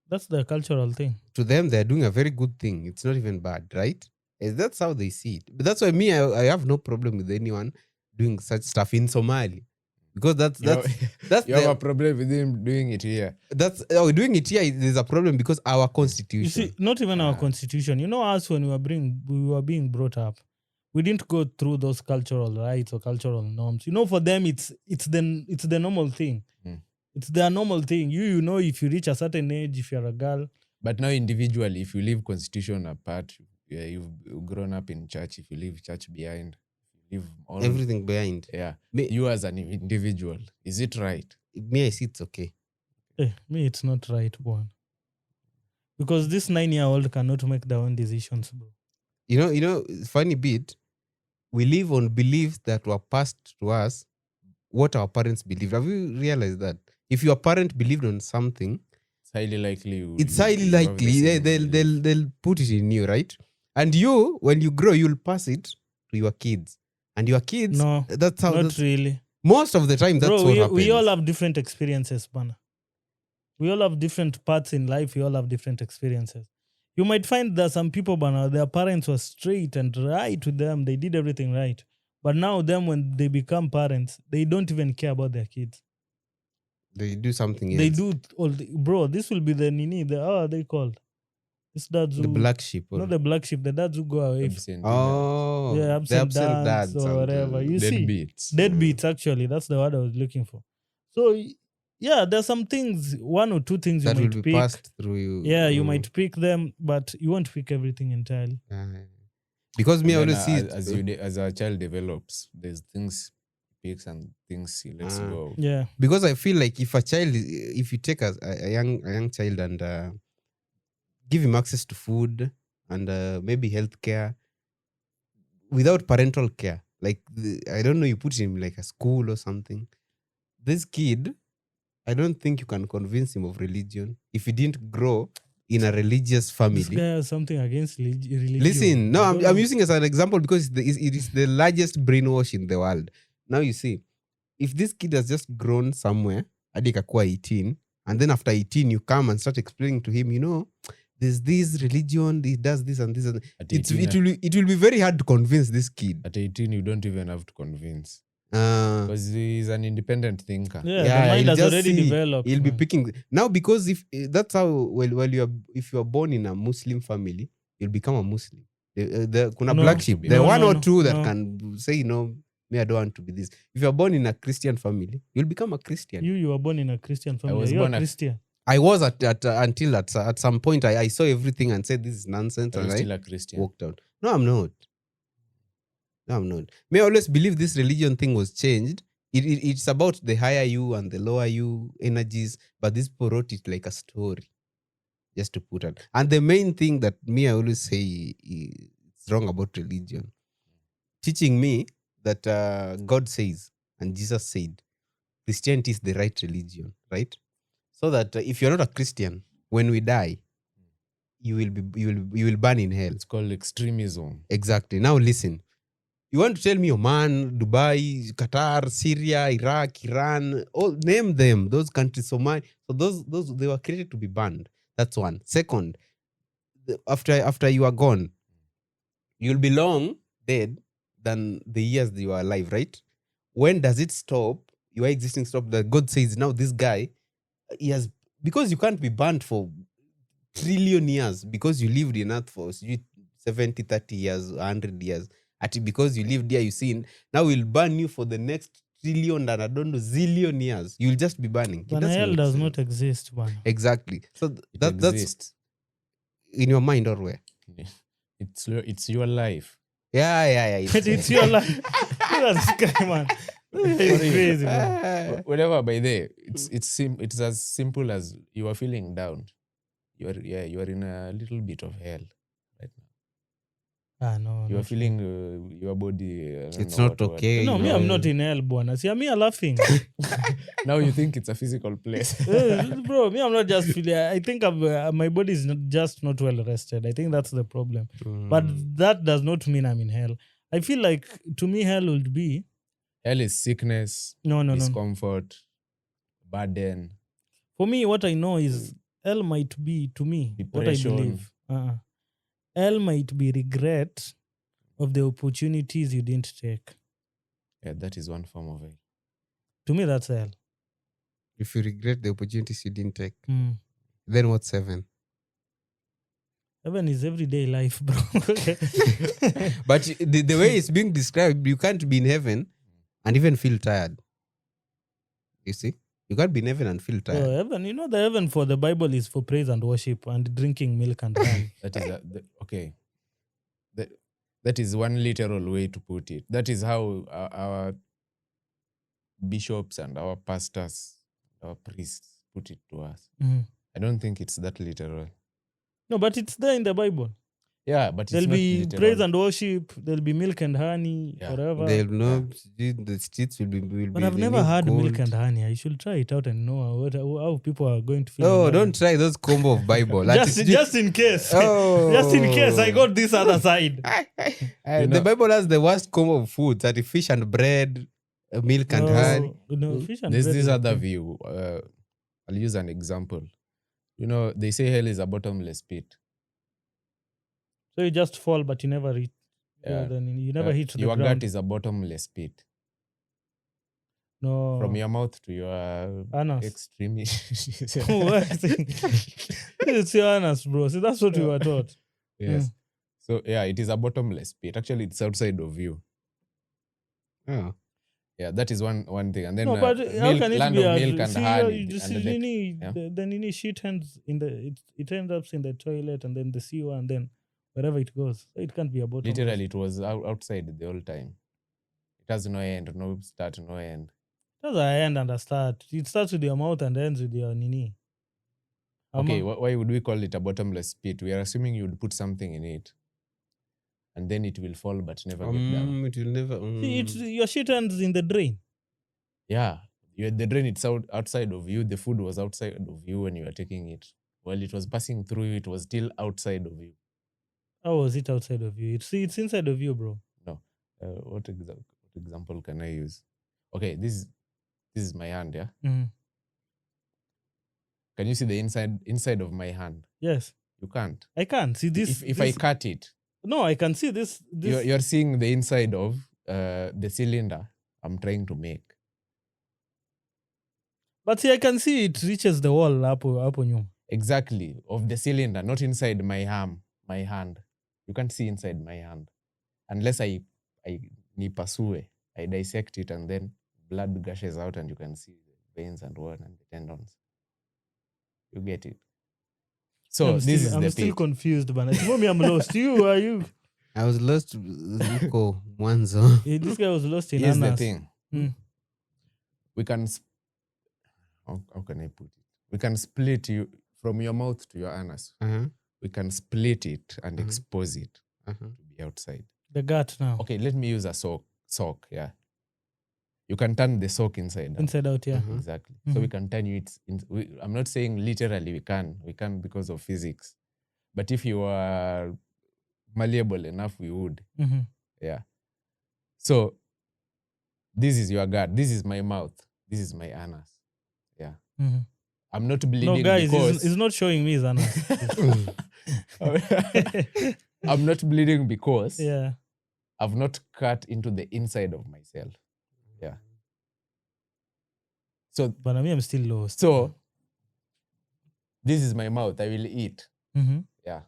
That's the cultural thing. To them, they're doing a very good thing. It's not even bad, right? That's how they see it. But that's why me, I have no problem with anyone doing such stuff in Somalia. Because that's You have a problem with him doing it here. Doing it here. There's a problem because our constitution. You see, not even our constitution. You know, us when we were being brought up, we didn't go through those cultural rights or cultural norms. You know, for them, it's the normal thing. Mm. It's their normal thing. You know, if you reach a certain age, if you're a girl. But now individually, if you leave constitution apart, you've grown up in church. If you leave church behind, you leave all everything behind. Yeah. Me, You as an individual, is it right? I see it's okay. Me, it's not right, one. Because this 9-year-old cannot make their own decisions, bro. You know, funny bit, we live on beliefs that were passed to us, what our parents believed. Have you realized that? If your parent believed on something, It's highly likely. it's highly likely they'll put it in you, right? And you, when you grow, you'll pass it to your kids. And your kids, No, that's how. not really. Most of the time, that's Bro, what happens. we all have different experiences, man. We all have different parts in life. We all have different experiences. You might find that some people, man, their parents were straight and right with them. They did everything right. But now, them, when they become parents, they don't even care about their kids. They do something else. They do bro. This will be the nini. How are they called? This dads the who, black sheep. not the black sheep. The dads who go away. Oh, Yeah, the absent dads or and, whatever. You see, Deadbeats. deadbeats. Actually, that's the word I was looking for. So yeah, there's some things, one or two things that you will might be pick. passed through you. Yeah, you might pick them, but you won't pick everything entirely. Because me, I And always see then, it. as a child develops, there's things he picks and things he lets go. Yeah. Because I feel like if you take a young child and give him access to food and maybe healthcare without parental care, like I don't know, you put him like a school or something. This kid, I don't think you can convince him of religion if he didn't grow in a religious This family. guy has something against religion. Listen, no, I I'm, don't I'm know. using it as an example because it is the largest brainwash in the world. Now you see, if this kid has just grown somewhere, hadi akakuwa 18, and then after 18 you come and start explaining to him, there's this religion, it does this and this, and At it 18, will be very hard to convince this kid. at 18, you don't even have to convince Uh, because he's an independent thinker. Yeah, the yeah, mind he'll has just already see, developed. he'll be man. picking now, because if that's how, if you are born in a Muslim family, you'll become a Muslim. Kuna No, black sheep. be There are no, one no, or no, two that no. can say, me, I don't want to be this. If you're born in a Christian family, you'll become a Christian. You were born in a Christian family. was You're a born at- Christian. I was until at some point I saw everything and said this is nonsense, Are you and I still a Christian? walked out. No, I'm not. May I always believe this religion thing was changed. It's about the higher you and the lower you energies, but this people wrote it like a story, just to put it. And the main thing that I always say is wrong about religion, teaching me that God says and Jesus said Christianity is the right religion, right? So that if you're not a Christian, when we die, you will burn in hell. It's called extremism. Exactly. Now listen. You want to tell me Oman, Dubai, Qatar, Syria, Iraq, Iran, all name them, those countries, Somalia. So those they were created to be banned. That's one. Second, after you are gone, you'll be long dead than the years that you are alive, right? When does it stop? Your existing stop that God says now this guy, he has, because you can't be banned for trillion years because you lived in earth for 70, 30 years, 100 years. Because you lived there, you seen, now we'll ban you for the next trillion and I don't know, zillion years. You'll just be banning. But hell does not exist, man. Exactly. So It that's exists. in your mind or where? It's your life. Yeah. It's your life. Look at this guy, man. He's crazy, man. Whatever, by there, it's as simple as you are feeling down. You are in a little bit of hell right now. No. You are feeling your body. It's not okay. No, me, I'm not in hell, bwana. See, me, I'm laughing. Now you think it's a physical place. Bro, me, I'm not just feeling. I think my body is not well rested. I think that's the problem. But that does not mean I'm in hell. I feel like, to me, hell would be... Hell is sickness, No. discomfort, burden. For me, what I know is hell might be, to me, Depression. what I believe. Hell might be regret of the opportunities you didn't take. Yeah, that is one form of hell. To me, that's hell. If you regret the opportunities you didn't take, Mm. then what's heaven? Heaven is everyday life, bro. But the way it's being described, you can't be in heaven and even feel tired. You see? You can't be in heaven and feel tired. Heaven, the heaven for the Bible is for praise and worship and drinking milk and wine. That is okay. That is one literal way to put it. That is how our bishops and our pastors, our priests put it to us. Mhm. I don't think it's that literal. No, but it's there in the Bible. Yeah, but it's There'll not be literal. praise and worship. There'll be milk and honey, Yeah. whatever. They'll know the streets will be. But I've never had milk and honey. I should try it out and know how people are going to feel. Oh, in don't heaven. try those combo of Bible. Just in case. Oh. Just in case I got this other side. The Bible has the worst combo of foods: that is fish and bread, milk and honey. No, fish and There's bread this is other okay. view. I'll use an example. They say hell is a bottomless pit. So you just fall, but you never reach. Yeah. Then you never hit the Your ground. gut is a bottomless pit. No. From your mouth to your Anus. extreme. It's your anus, bro. See, that's what we were taught. Yes. So yeah, it is a bottomless pit. Actually, it's outside of you. Oh. Yeah, that is one thing. And then No, but how can it land be of a milk and honey. then shit ends it ends up in the toilet and then the sewer and then wherever it goes. So it can't be a bottom. Literally, it was outside the whole time. It has no end, no start, no end. It doesn't end and a start. It starts with your mouth and ends with your nini. Okay, why would we call it a bottomless pit? We are assuming you would put something in it. And then it will fall but never get down. It will never. See, your shit ends in the drain. Yeah, The drain it's outside of you. The food was outside of you when you were taking it. While it was passing through you, it was still outside of you. How was it outside of you? It's inside of you, bro. No. What example can I use? Okay, this is my hand, yeah? Mhm. Can you see the inside of my hand? Yes. You can't. I can't see this. If I cut it, No, I can see this. you're seeing the inside of the cylinder I'm trying to make. But see, I can see it reaches the wall hapo nyuma. Exactly, of the cylinder, not inside my hand. You can't see inside my hand. Unless I nipasue, I dissect it and then blood gushes out and you can see the veins and what and the tendons. You get it? So I'm still confused, man. Mommy, I'm lost. You are you? I was lost. Zuko Mwanzo. This guy was lost in Here's the Anas. thing. We can how can I put it? We can split you from your mouth to your anus. We can split it and expose it to be outside. The gut now. Okay, let me use a sock, yeah. You can turn the sock inside out. Inside out, yeah. Exactly. So we can turn it. I'm not saying literally we can because of physics. But if you are malleable enough, we would. Yeah. So this is your gut. This is my mouth. This is my anus. Yeah. I'm not bleeding. No, guys, because he's not showing me his anus. I'm not bleeding because Yeah. I've not cut into the inside of myself. Yeah. So, But I mean, I'm still lost. So this is my mouth. I will eat. Yeah.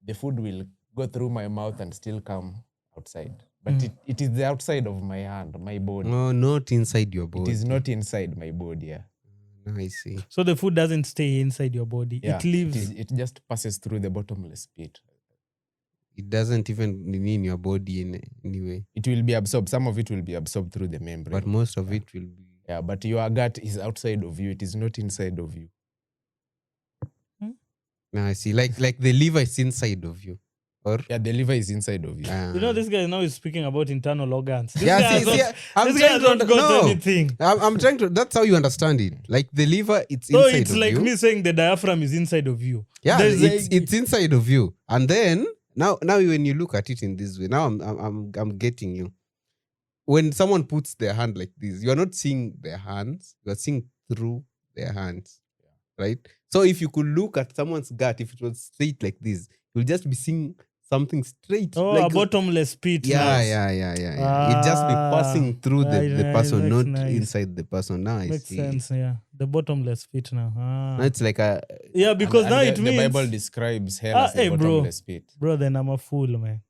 The food will go through my mouth and still come outside. But it is the outside of my hand, my body. No, not inside your body. It is not inside my body. Yeah. I see. So the food doesn't stay inside your body. Yeah, it leaves. it just passes through the bottomless pit. It doesn't even in your body in any way. It will be absorbed. Some of it will be absorbed through the membrane. But most of it will be. Yeah, but your gut is outside of you. It is not inside of you. I see. Like the liver is inside of you. Or yeah, the liver is inside of you. You know, this guy now is speaking about internal organs. This yeah, guy see, I'm this guy has not got anything. I'm trying to. That's how you understand it. Like the liver, it's so inside it's of like you. me saying the diaphragm is inside of you. Yeah, it's inside of you. And then now when you look at it in this way, now I'm getting you. When someone puts their hand like this, you are not seeing their hands. You are seeing through their hands, right? So if you could look at someone's gut, if it was straight like this, you'll just be seeing something straight. Oh, like a bottomless pit. Yeah. It just be passing through the person, not inside the person. Now I makes see. sense, yeah. The bottomless pit now. Now it's like a... Yeah, because now it means... The Bible describes hell as a bottomless pit. Bro, then I'm a fool, man.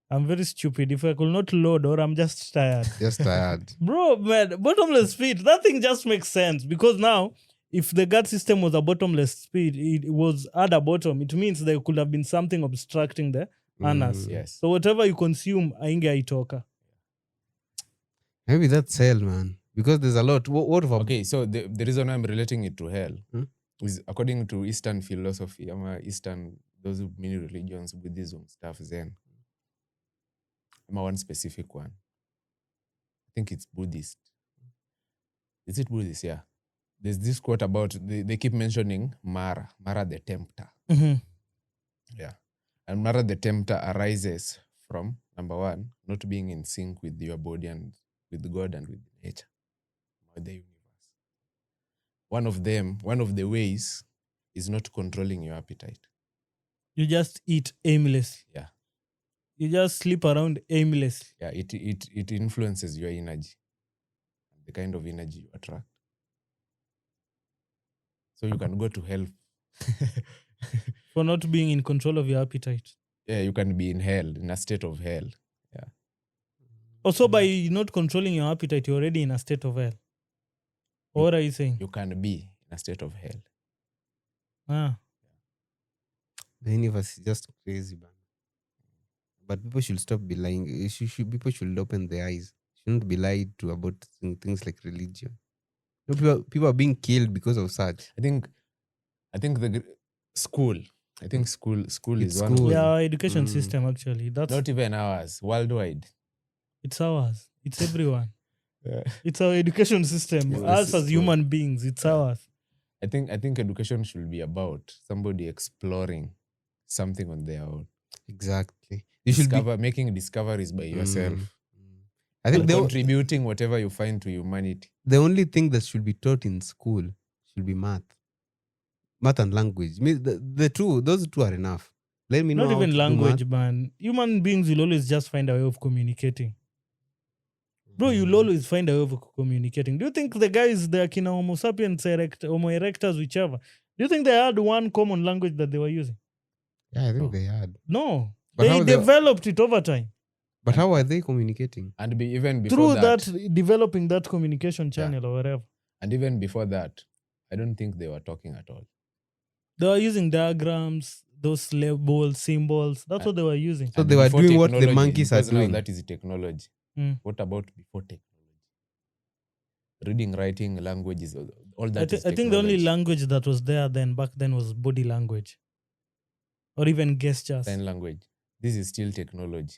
I'm very stupid. If I could not load or I'm just tired. Just tired. Bro, man, bottomless pit, that thing just makes sense. Because now, if the gut system was a bottomless pit, it was at a bottom, it means there could have been something obstructing the anus. Yes. So whatever you consume, ainge itoka. Maybe that's hell, man. Because there's a lot. What of okay, so the reason I'm relating it to hell is according to Eastern philosophy, those many religions, Buddhism, stuff, Zen. One specific one. I think it's Buddhist. Is it Buddhist? Yeah. There's this quote about, they keep mentioning Mara the tempter. Yeah. And Mara the tempter arises from, number one, not being in sync with your body and with God and with nature, or the universe. One of the ways is not controlling your appetite. You just eat aimlessly. Yeah. You just sleep around aimlessly. Yeah, it influences your energy, the kind of energy you attract. So you can go to hell. For not being in control of your appetite. Yeah, you can be in hell, in a state of hell. Yeah. Also, by not controlling your appetite, you're already in a state of hell. What are you saying? You can be in a state of hell. The universe is just crazy, man. But people should stop be lying. People should open their eyes. Shouldn't be lied to about things like religion. People are being killed because of such. I think the school. I think school is one. School. Yeah, education system actually. That's not even ours. Worldwide. It's ours. It's everyone. It's our education system. It's Us as true. human beings, it's Yeah. ours. I think education should be about somebody exploring something on their own. Exactly. You should be. Making discoveries by yourself. I think And contributing whatever you find to humanity. the only thing that should be taught in school should be math and language. Those two are enough. Let me know Not how even to do language, math. man. Human beings will always just find a way of communicating. Bro, you'll always find a way of communicating. Do you think the guys, the Akina Homo sapiens, Homo erectus, whichever, do you think they had one common language that they were using? Yeah, I think No. they had. No. But They how they- developed it over time. But how are they communicating? And even before Through that, developing that communication channel or whatever. and even before that, I don't think they were talking at all. They were using diagrams, those labels, symbols. That's what they were using. So And they were before doing what the technology, monkeys are because now doing. that is technology. Mm. What about before technology? Reading, writing, languages, all that is I think the only technology. language that was there back then was body language. Or even gestures. Sign language. This is still technology.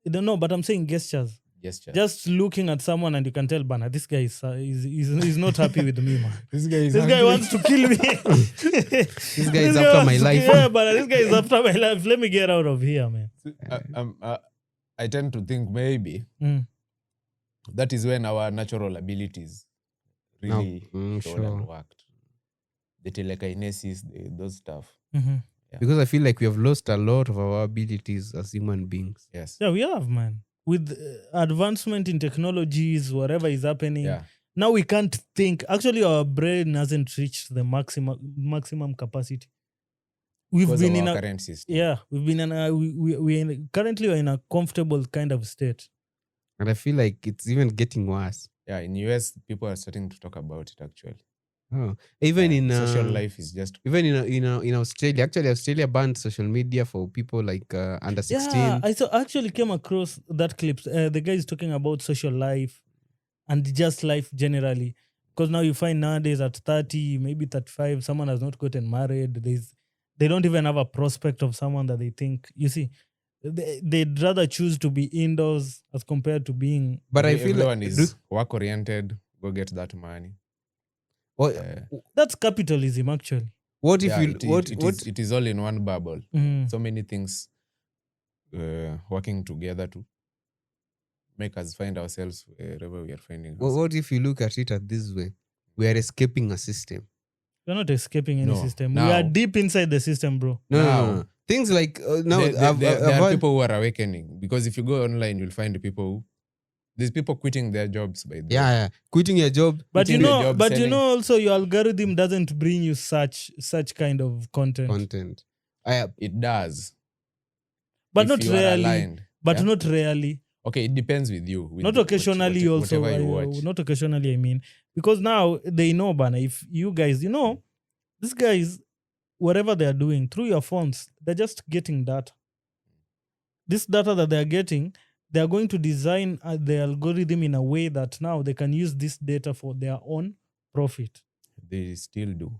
I don't know, but I'm saying gestures. Gesture. Just looking at someone and you can tell, Bana, this guy is not happy with me, man. This guy is This guy hungry. wants to kill me. This guy is after my life. Yeah, but this guy is after my life. Let me get out of here, man. I tend to think maybe Mm. that is when our natural abilities really showed sure. and worked. The telekinesis, those stuff. Mhm. Because I feel like we have lost a lot of our abilities as human beings. Yes. Yeah, we have, man. With advancement in technologies, whatever is happening, Yeah. now we can't think. Actually, our brain hasn't reached the maximum capacity. We've Because been of in our a current system. yeah, we've been in a currently we're in a comfortable kind of state. And I feel like it's even getting worse. Yeah, in US, people are starting to talk about it actually. Oh. Even Yeah, in social life is just even in Australia, actually Australia banned social media for people like under 16. Yeah, I actually came across that clip. The guy is talking about social life and just life generally. Because now you find nowadays at 30, maybe 35, someone has not gotten married. They don't even have a prospect of someone that they think. You see, they'd rather choose to be indoors as compared to being. But I feel everyone like is work oriented. Go get that money. That's capitalism, actually. what if Yeah, you it is all in one bubble. Mhm. So many things working together to make us find ourselves wherever we are finding ourselves. what if you look at it at this way? We are escaping a system. We're not escaping any No, system. We are now- deep inside the system, bro. No. Things like now There are people who are awakening, because if you go online, you'll find there's people quitting their jobs by the way. yeah, quitting your job. But Quitting your job, selling- also your algorithm doesn't bring you such kind of content. It does. But if not you are rarely. aligned. But Yeah? not rarely. Okay, it depends with you. with Not what- occasionally also. whatever you watch. Not occasionally, I mean. Because now they know, Bana, if you guys, these guys, whatever they're doing through your phones, they're just getting data. This data that they're getting, they're going to design the algorithm in a way that now they can use this data for their own profit. They still do.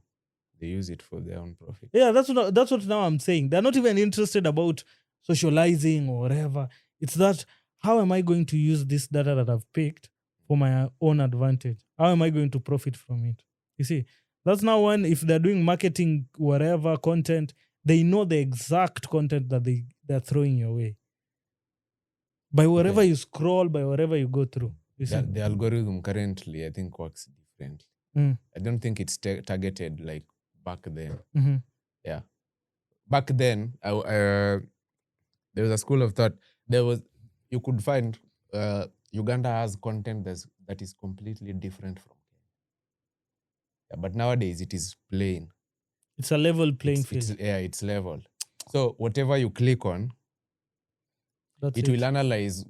They use it for their own profit. Yeah, that's what now I'm saying. They're not even interested about socializing or whatever. It's that, how am I going to use this data that I've picked for my own advantage? How am I going to profit from it? You see, that's now when, if they're doing marketing, whatever content, they know the exact content that they're throwing your way. By wherever you scroll, by wherever you go through. You see? The algorithm currently, I think, works differently. Mm. I don't think it's targeted like back then. Mhm. Yeah. Back then, there was a school of thought. You could find Uganda has content that is completely different from Kenya. Yeah, but nowadays it is plain. It's a level playing field. It's level. So whatever you click on, That's it will analyze.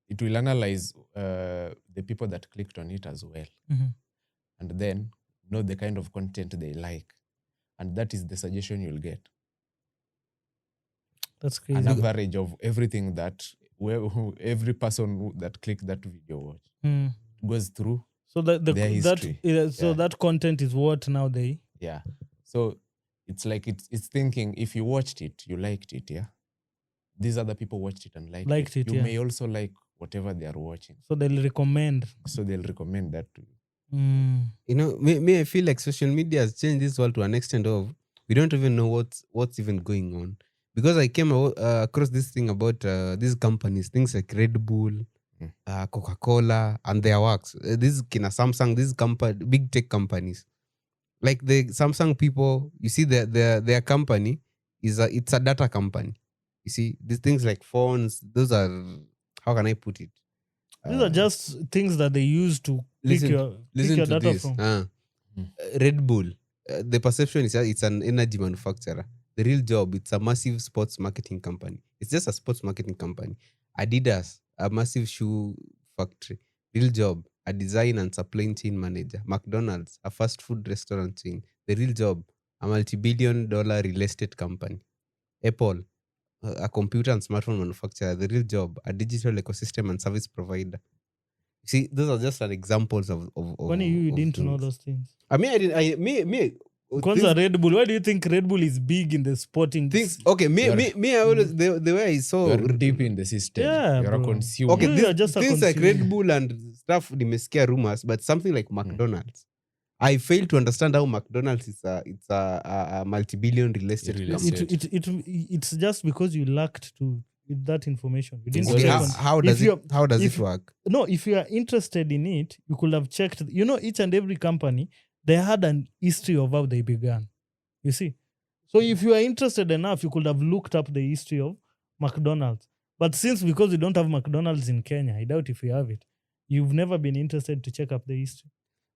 It will analyze the people that clicked on it as well, Mhm. and then know the kind of content they like, and that is the suggestion you'll get. That's crazy. An average of everything that every person that clicked that video watch Mm. goes through. So that their history. Yeah. that content is what now they. Yeah. So it's like it's thinking, if you watched it, you liked it. Yeah. These other people watched it and liked Liked it, You yeah. may also like whatever they are watching. So they'll recommend. So they'll recommend that to you. You know, me I feel like social media has changed this world to an extent of we don't even know what's even going on. Because I came across this thing about these companies, things like Red Bull, Coca-Cola, and their works. These kina Samsung, these big tech companies. Like the Samsung people, you see their company it's a data company. You see, these things like phones, those are, how can I put it? These are just things that they use to pick your to data this. from. Red Bull, the perception is that it's an energy manufacturer. The real job, it's a massive sports marketing company. It's just a sports marketing company. Adidas, a massive shoe factory. Real job, a design and supply chain manager. McDonald's, a fast food restaurant chain. The real job, a multi-billion-dollar real estate company. Apple, a computer and smartphone manufacturer. The real job, a digital ecosystem and service provider. See, those are just examples of Funny you of didn't know things. those things. I mean, I didn't. Me. Kwanza Red Bull. Why do you think Red Bull is big in the sporting? Things. Okay, me. I always the way I saw. You're deep in the system. Yeah, You're a bro. consumer. Okay, You are just a things like consumer. Red Bull and stuff. Nimesikia rumors, but something like McDonald's. I fail to understand how McDonald's is a multi-billion real estate Real company. estate. It's just because you lacked that information. You didn't Okay, check how on- does if it you're- if- work? No, if you are interested in it, you could have checked. You know, each and every company, they had an history of how they began. You see? So if you are interested enough, you could have looked up the history of McDonald's. But because we don't have McDonald's in Kenya, I doubt if we have it. You've never been interested to check up the history.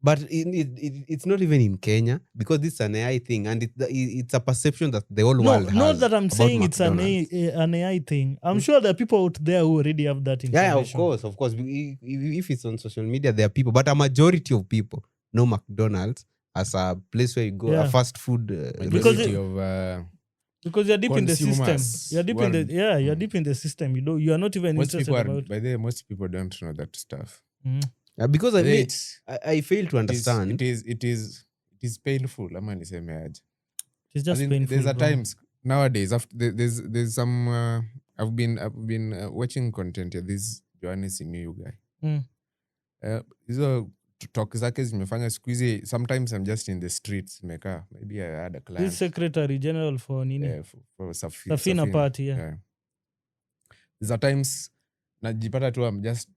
But it's not even in Kenya because this is an AI thing, and it's a perception that the whole world has. Not that I'm about saying it's an McDonald's. AI thing. I'm sure there are people out there who already have that Yeah, information. of course. If it's on social media, there are people, but a majority of people know McDonald's as a place where you go, Yeah. a fast food. Because Majority it- of Because you're deep in the system. consumers You're deep in world. the you're deep in the system. You are not even most interested people are, about. by the way, most people don't know that stuff. Because I By the way, mean, it's- I fail to it is- understand. It is painful. Ama niseme aje. It's As just in, painful. there's a bro. times nowadays after there's some I've been watching content ya this Johannes New guy. Hizo talk zake zimefanya siku hizi. Sometimes I'm just in the streets mekaa, maybe I had a This client Secretary General for Nini. for Safina Party, yeah. There's a times najipata tu I'm just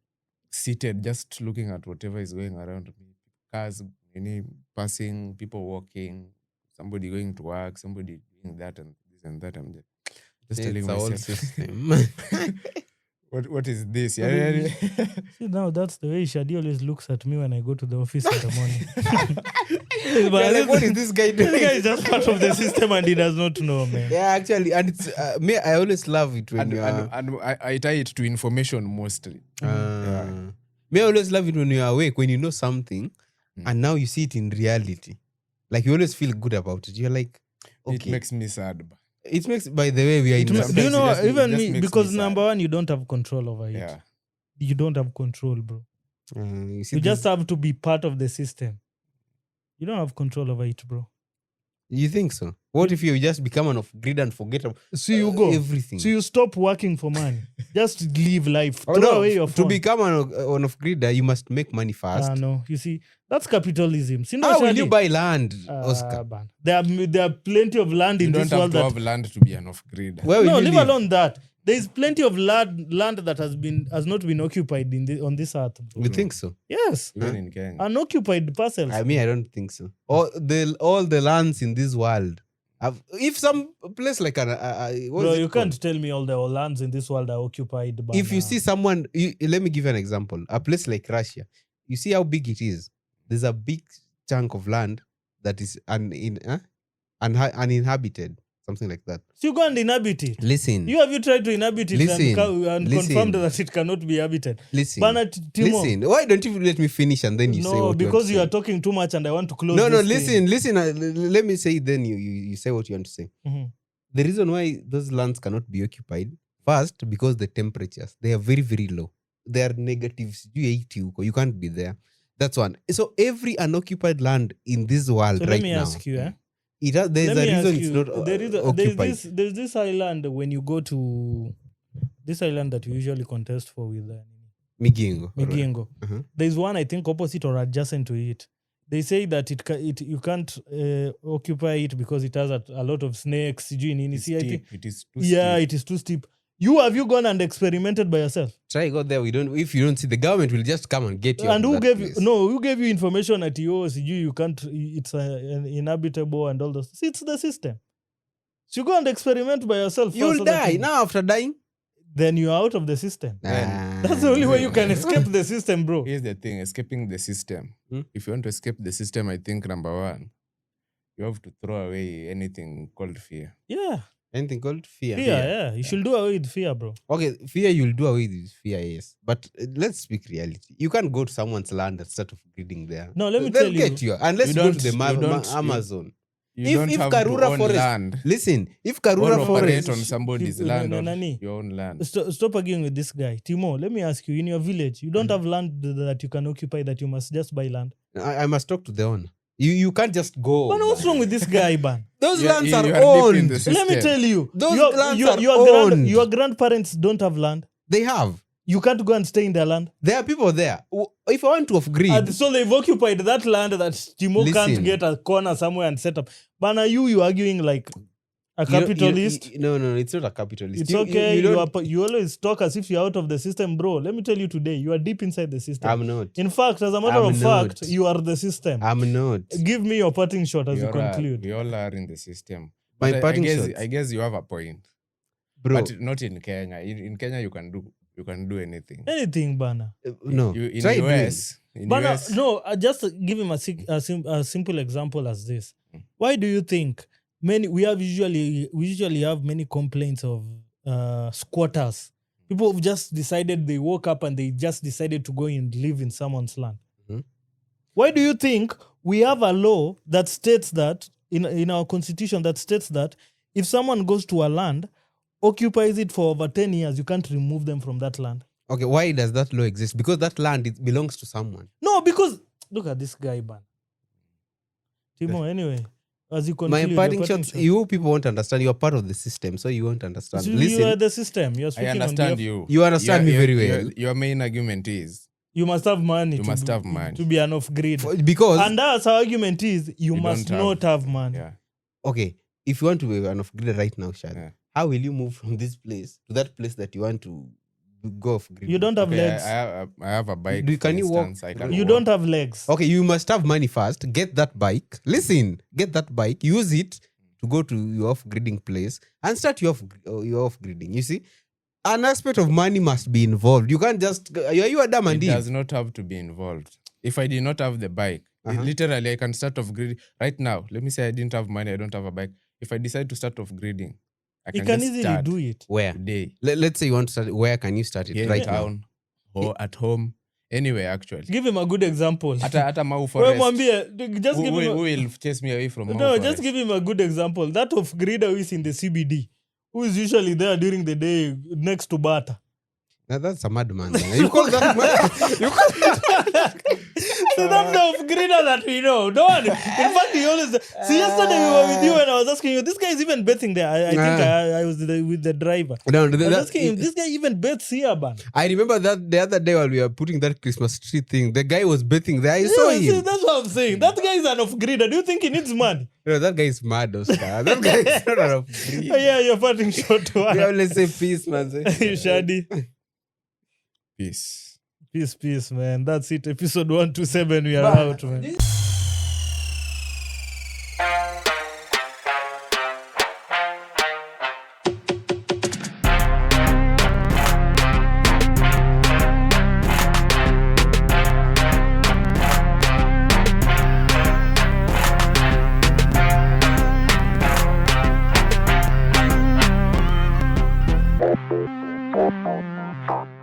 seated just looking at whatever is going around me, cars passing, people walking, somebody going to work, somebody doing that and this and that. I'm just telling It's a whole myself system. what is this? What Yeah, is See, now that's the way Shadi always looks at me when I go to the office in the morning. You're like, what is this guy This doing? guy is just part of the system and he does not know, man. Yeah, actually, and it's me. I always love it when and, you are. and I tie it to information mostly. Me, I always love it when you are awake, when you know something, and now you see it in reality. Like you always feel good about it. You're like, okay. It makes me sad. It makes. By the way, we are in. Do you Sometimes know, it just even makes me, me because sad. number one, you don't have control over it. Yeah. You don't have control, bro. You see You this- just have to be part of the system. You don't have control over it, bro. You think so? What if you just become an off-grid and forget about So you go. everything? So you stop working for money. Just live life. Oh, Throw no, away your to phone. become an off-grid, you must make money fast. No, you see, that's capitalism. See, no, How will Shadi? you buy land, Oscar? Ban. There are plenty of land You in don't this have world to that have land to be an off-grid. Where will no, you leave live? alone that. There is plenty of land that has not been occupied on this earth. Bro. You think so? Yes, Even in Kenya. unoccupied parcels. I mean, I don't think so. All the lands in this world. If some place like what Bro, is it you called? can't tell me all the lands in this world are occupied. If you see someone, let me give you an example. A place like Russia, you see how big it is. There's a big chunk of land that is uninhabited, something like that. so you go and inhabit it. Listen, Have you tried to inhabit it Listen, and listen. confirmed that it cannot be habited? listen, Bana Timo. listen. Why don't you let me finish and then you say No, what because you you are want to say? talking too much and I want to close No, this thing. listen. Let me say then you say what you want to say. Mhm. The reason why those lands cannot be occupied, first, because the temperatures, they are very, very low. They are negatives. You can't be there. That's one. So every unoccupied land in this world So right let me now, ask you, there's Let a me ask reason it's you, not there's occupied. this island when you go to this island that you usually contest for with Migingo. Migingo. Uh-huh. There's one I think opposite or adjacent to it. They say that you can't occupy it because it has a lot of snakes. It is See, I think, steep. It is too yeah, steep. it is too steep. Have you gone and experimented by yourself? Try go there. If you don't see, the government will just come and get you. And who gave you information at you can't, it's inhabitable and all those. See, it's the system. So you go and experiment by yourself. You'll die. Now after dying, then you're out of the system. Nah. That's the only way you can escape the system, bro. Here's the thing: escaping the system. Hmm? If you want to escape the system, I think number one, you have to throw away anything called fear. Yeah. Anything called fear. Fear, yeah. You should do away with fear, bro. Okay, fear you'll do away with fear, yes. But let's speak reality. You can't go to someone's land and start off breeding there. No, let me They'll tell you. get you. Unless you go to the Amazon. You don't have Karura to own forest, land. Listen, if Or Karura operate forest on somebody's land or your own land. Stop arguing with this guy. Timo, let me ask you, in your village, you don't have land that you can occupy, that you must just buy land. I must talk to the owner. You can't just go. But what's wrong with this guy, man? Those You are- lands you are are deep in the owned. system. Let me tell you. Those lands are your owned. your grandparents don't have land. They have. You can't go and stay in their land. There are people there. If I want to off-grid, And so they've occupied that land that Timo can't Listen. get a corner somewhere and set up. But are you arguing like a you don't- capitalist? no, it's not a capitalist. It's You- okay. don't- You always talk as if you're out of the system, bro. Let me tell you today, you are deep inside the system. I'm not. In fact, as a matter I'm of fact, not. you are the system. I'm not. Give me your parting shot as you conclude. We all are in the system. My But parting I shots. guess you have a point. Bro, But not in Kenya. In Kenya, you can do anything. Anything, Bana. no. In Try US, in Bana, US, no, just give him a simple example as this. Why do you think we usually have many complaints of squatters? People have just decided, they woke up and they just decided to go and live in someone's land. Mhm. Why do you think we have a law that states that in our constitution that states that if someone goes to a land, occupies it for over 10 years, you can't remove them from that land? Okay, why does that law exist? Because that land belongs to someone. No, because look at this guy, man. Timo, anyway, as you conclude, My parting shots, you people won't understand. You are part of the system, so you won't understand. You are Listen, the system. You're I speaking on understand behalf- you. You understand me very well. Your main argument is You must have money. You must have money. to be an off-grid. because, And that's our argument is you You must don't not have money. yeah. okay, if you want to be an off-grid right now, Shad, Yeah. how will you move from this place to that place that you want to go off-grid? You don't have Okay, legs. I have a bike. Can for you walk? instance, I can You walk. don't have legs. Okay, you must have money first. Get that bike. Listen, get that bike. Use it to go to your off-gridding place and start your off-gridding. You see, an aspect of money must be involved. You can't just. You are dumb It and does not have to be involved. If I did not have the bike, literally I can start off grading right now. Let me say I didn't have money, I don't have a bike. If I decide to start off grading, I You can, can just easily start do it. Where? today. Let's say you want to start. Where can you start it Here right in now? town or at home, anywhere actually. Give him a good example. At a Mau Wewe forest. mwambie, just give Who him will chase me away from Mau no, forest? just give him a good example. That of grader who is in the CBD, who is usually there during the day next to Bata. Now, that's a madman. You call that mad? You call So that's the of grader that we know. No one. In fact, he always. See, yesterday we were with you and I was asking you, this guy is even bathing there. I think I was with the driver. No, I was asking him, this guy even baths here, man. I remember that the other day while we were putting that Christmas tree thing, the guy was bathing there. I saw Yeah, see, him. that's what I'm saying. That guy is an off grader. Do you think he needs money? No, that guy is mad, Oscar. That guy is not enough. Yeah, you're parting shot to We one. always say peace, man. Shadi. Peace. Peace, man. That's it. Episode 127. We are out, man. Thank you.